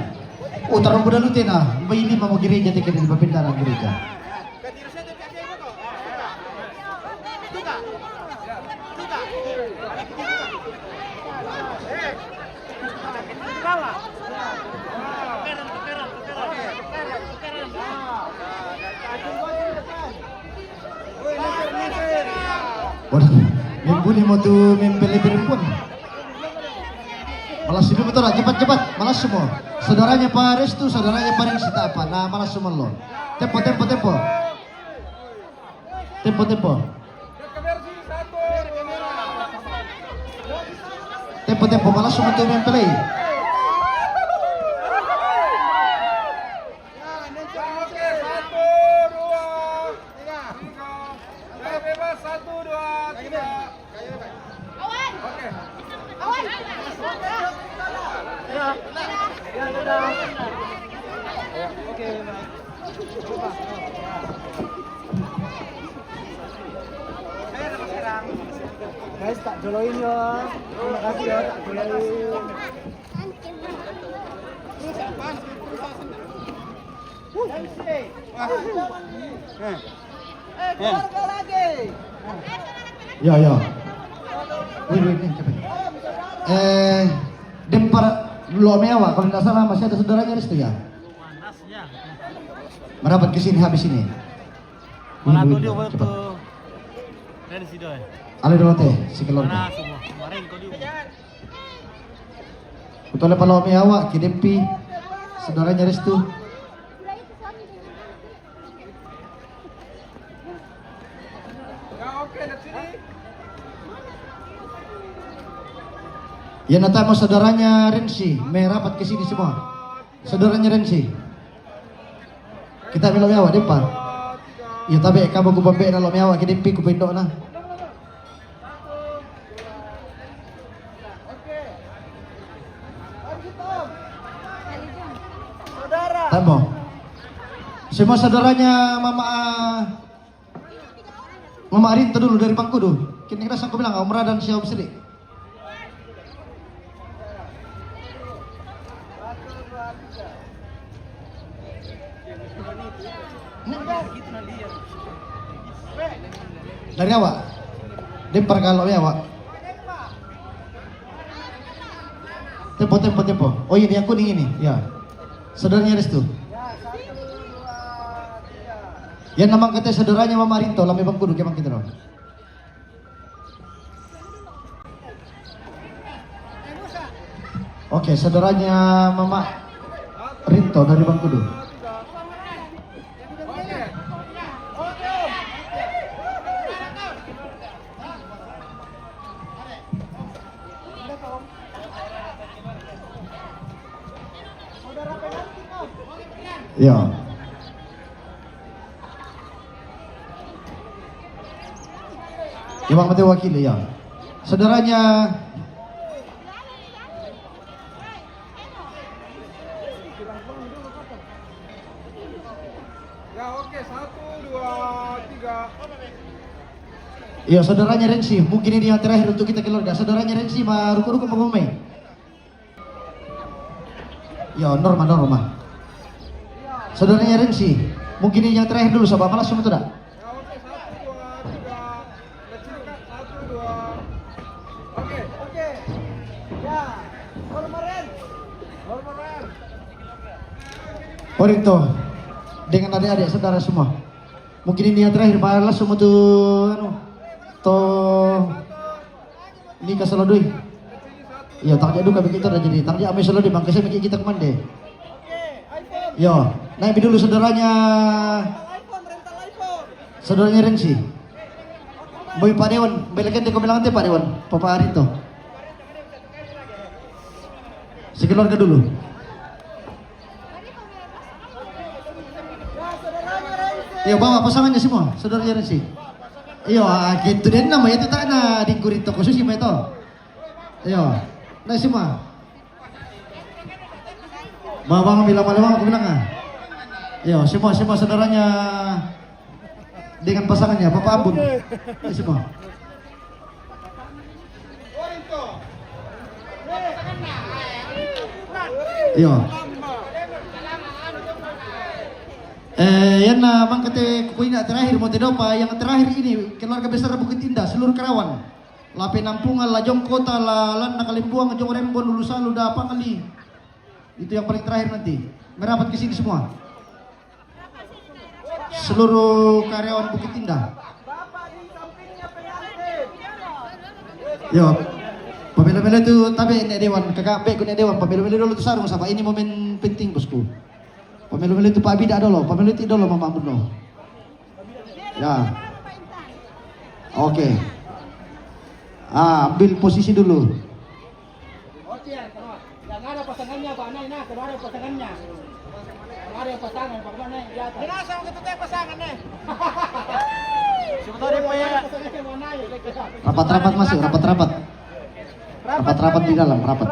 Tarong budak lutin Bayi 5 mau gereja tiket di pepindahan gereja. Waduh, membuli mau tuh membeli perempuan. Malas hidup betul lah, cepat, malas semua. Saudaranya Pak Restu, saudaranya Pak Sita apa? Nah, malas semua lo. Tempo. Tempo, malas semua tuh mempelai. Guys, tak joloin ya. Terima kasih ya, tak joloin. Keluarga lagi. Ya, ya. Wait, cepet. Dempar Lomewa, kalau tidak salah masih ada saudaranya Restu ya? Manasnya. Merapat ke sini habis ini. Mana tuh dia waktu dari situ ya? Ada dulu teh, si keluarga. Mana semua? Kemarin kau dia. Betul apa Lomewa, Kidempi, saudaranya Restu. Ya natamo saudaranya Rensi, merapat ke sini semua. Saudaranya Rensi. Kita belum yawa depan. Ya tapi kamu ku bambe na lomeawa kidimpi ku pindo na. Tamo. Semua saudaranya Mama Arinta dulu dari Bangkudu. Kini kita aku bilang Om Radan si Om Sri. Dari awak? Dempar kalau ya awak? Tempo. Oh ini yang kuning ini, ya. Saudaranya Restu. Yang nama kata saudaranya Mama Rinto, lami Bangkudu kemang kita dong. Oke, saudaranya Mama Rinto dari Bangkudu. Ya. Imam Mati wakili ya. Saudaranya Ya oke, 1, 2, 3. Iya, saudaranya Rensi. Mungkin ini yang terakhir untuk kita keluarga. Saudaranya Rensi, ruku-ruku pemomai. Ya, norma. Saudaranya Rensi. Mungkin ini yang terakhir dulu, sobat. Malas semua itu dah. Ya oke, 1, 2, 3. Kecil Kak, 1, 2. Oke. Ya, hormaren. Orito dengan adik-adik saudara semua. Mungkin ini yang terakhir. Malas semua tuh ini kasalodui. Iya, tak jadi duka begitu dah jadi. Tak jadi ame salodui bang kesem kita kemana? Yo, naik dulu saudaranya Rensi. Boy Pak Dewan, belikan dia kau bilang nanti Pak Dewan, Papa Arito. Si keluarga dulu. Iya, bawa pasangannya semua, saudaranya Rensi. Iya, gitu deh namanya itu tak ada di kurito khusus itu. Iya, nah semua. Bang bilang aku bilang ah. Iya, semua saudaranya dengan pasangannya, Bapak Abun. Ini semua. Iya. Yan na mang kate kuina terakhir mo pa yang terakhir ini keluarga besar Bukit Indah seluruh Karawang. Lapi Nampungan, Lajong Kota, Lan Nakalimbuang, Jong Rembon, Lulusalu, Dapa kali. Itu yang paling terakhir nanti. Merapat ke sini semua. Seluruh karyawan Bukit Indah. Yo, pamela-mela itu tapi nek dewan kakak be ku nek dewan pamela-mela dulu tu sarung sama ini momen penting bosku. Pamela-mela itu Pak Bida dulu, pamela itu dulu Mama Buno. Ya. Oke. Ambil posisi dulu. Oke, yang ada pasangannya Pak Nay, nah, kalau ada pasangannya. Kalau ada pasangan Pak Nay, ya. Binasa ang ketutay pasangan eh. Sebetulnya punya Rapat-rapat masuk, rapat-rapat. Rapat-rapat di dalam, rapat.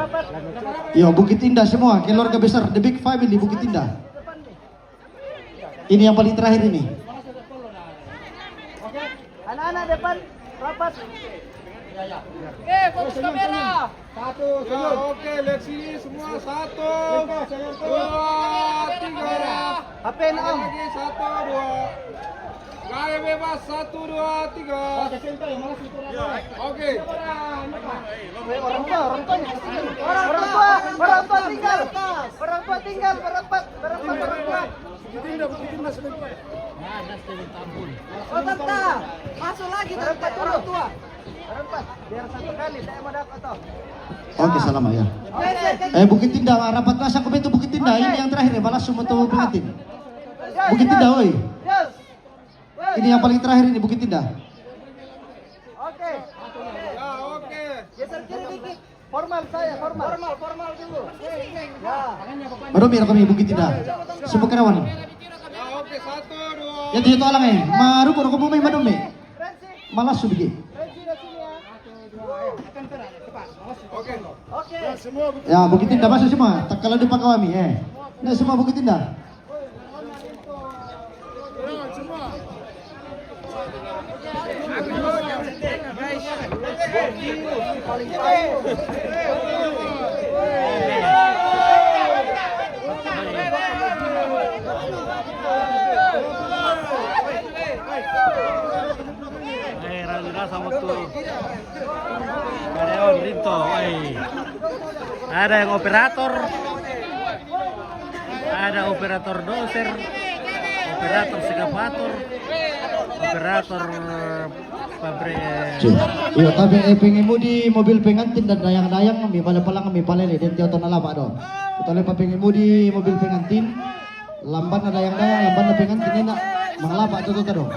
Yo, Bukit Indah semua, keluarga besar, the big family Bukit Indah. Ini yang paling terakhir ini. Oke, anak-anak depan rapat. Oke, fokus kamera. Satu, senyum. Oke, lihat sini semua. Satu, dua, tiga. HP naam. Lagi satu, dua. Gaya bebas satu, dua, tiga. Oke. Orang tua tinggal. Berempat. Oh, tante, masuk lagi tante, orang tua. Berempat, biar satu kali, saya mau dapat toh. Oke, selamat ya. Bukit Indah, rapat masa komite Bukit Indah, ini yang terakhir ya, balas semua tuh pengantin. Bukit Indah, woi. Ini yang paling terakhir ini Bukit Indah. Oke. Ya, oke. Geser kiri dikit. Formal dulu. Ya. Baru biar kami Bukit Indah. Semua kerawan. Ya, oke, satu, dua. Ya tuh alang eh. Maru ko ko may madumi. Malas subigi. Oke. Ya Bukit Indah masuk semua. Tak kalau depan kami Nah semua Bukit Indah. Sama tuh karyawan Rinto, ada yang operator, ada operator doser, operator sekavator, operator pabrik. Iya, tapi pengen di mobil pengantin dan dayang-dayang kami pala kami palele dan tiyo na laba do. Utole pa pengen di mobil pengantin, lamban na dayang-dayang, lamban na pengantin ina mga laba to do.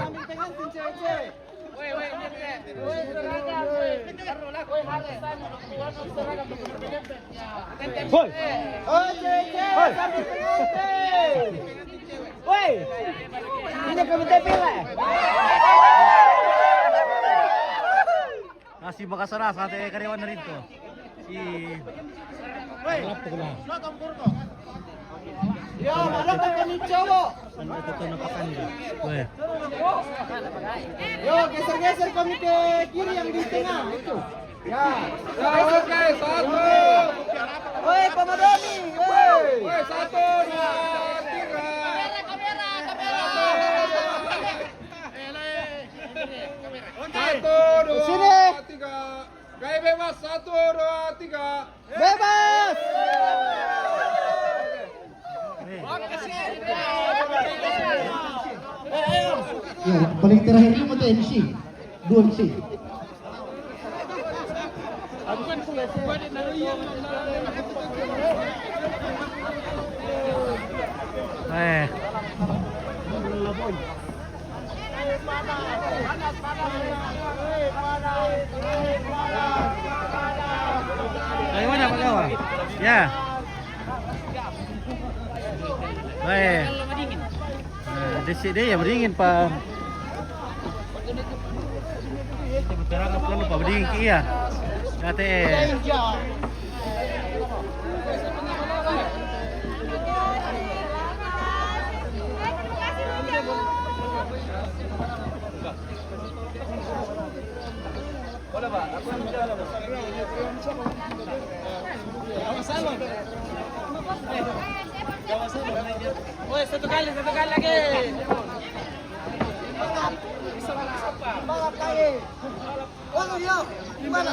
Ini komite pila. Kasih makasarap sa ating karyawan na rito. Si Yo, malam kami cowok. ano ito napakan nila. Weh. Yo, geser komite kiri yang di tengah itu. Ya. Oke, satu. Woi, Pamadoni. Woi, satu, dua, tiga. Kamera. Satu, dua, tiga. Gaya bebas, satu, dua, tiga. Bebas. Ya, paling terakhir itu mata MC. Dua MC. Kayo mana Pak Gawa? Ya. Baik. Nah, di sini ya berdingin Pak. Berterang apa lupa berdingin iya. Kate. Woi, satu kali lagi. Balap lagi. Oh, yo. Gimana?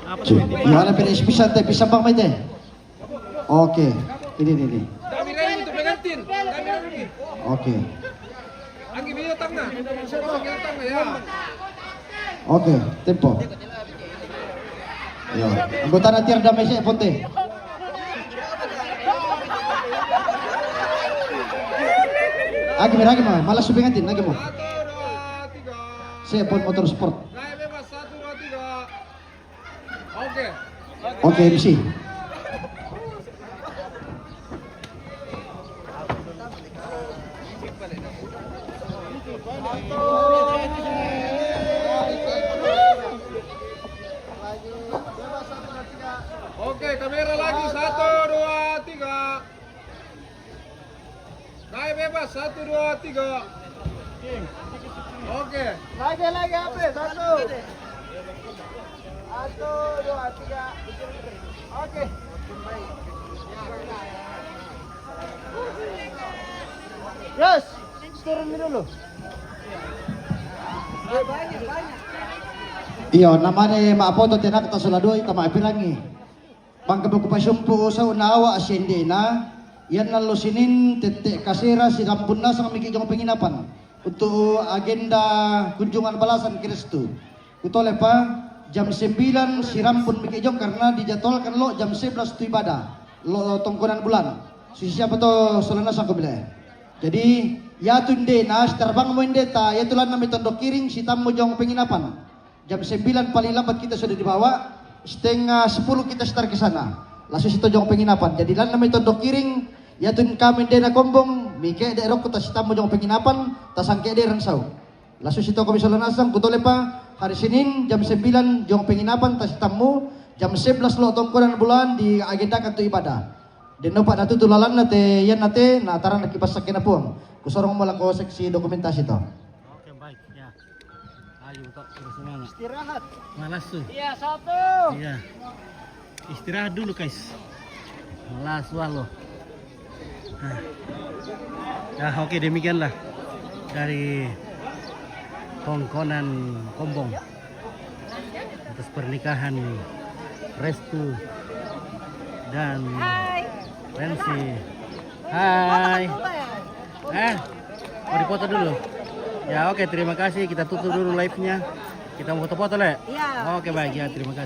Apa Gimana pilih spesial teh bisa bang mai teh? Oke, ini. Kamera untuk pengantin. Kamera ini. Oke. Lagi video tangga. Tangga ya. Oke, tempo. Yo, anggota natir damai sih ponte. Lagi mah, malas subingatin lagi mo. 1, 2, 3. Saya pon motor sport. Gaya bebas 1, 2, 3. Oke. Oke, MC. Oke, 2, 3. Oke. Lagi HP. 1. 1, 2, 3. Oke. Yes. Turun dulu. Banyak. Iyo, namanya maapoto tinak ta sulado ita maipirangi. Pangkabukupasyon po sa unawa asyende na yan na lusinin tete kasira si Rampun na sa mikijong penginapan untuk agenda kunjungan balasan Kristo. Kutole pa jam 9 si Rampun mikijong karena dijadwalkan lo jam 11 tu ibadah lo tongkonan bulan. Siapa to solana sang kumile. Jadi ya tunde na terbang mo inde ta ya tulan nami tondok kiring si tamu jong penginapan. Jam 9 paling lambat kita sudah dibawa. Setengah 10 kita start ke sana. Lalu situ jong penginapan. Jadi lan nami tondok kiring ya tun kami dena kombong mike de rok ta si tamu jong penginapan ta sangke de ransau. Lalu situ kami solanasang kutole pa hari Senin jam 9 jong penginapan ta si tamu jam 11 lo tongkonan bulan di agenda kan tu ibadah. Deno pa datu tulalan nate yan nate na taran nakipasak na puang. Kusorong mo lang ko seksi dokumentasi to. Oke, baik. Ya. Ayo, Pak. Terus semangat. Istirahat. Malas tuh. Iya, 1. Iya. Istirahat dulu, guys. Malas walau. Nah. Ya, oke, demikianlah dari Tongkonan Kombong atas pernikahan Restu dan Rensi. Hai. Mau dipoto dulu? Ya, oke, terima kasih. Kita tutup dulu live-nya. Kita mau foto-foto, Le? Iya. Oke, baik ya, terima kasih.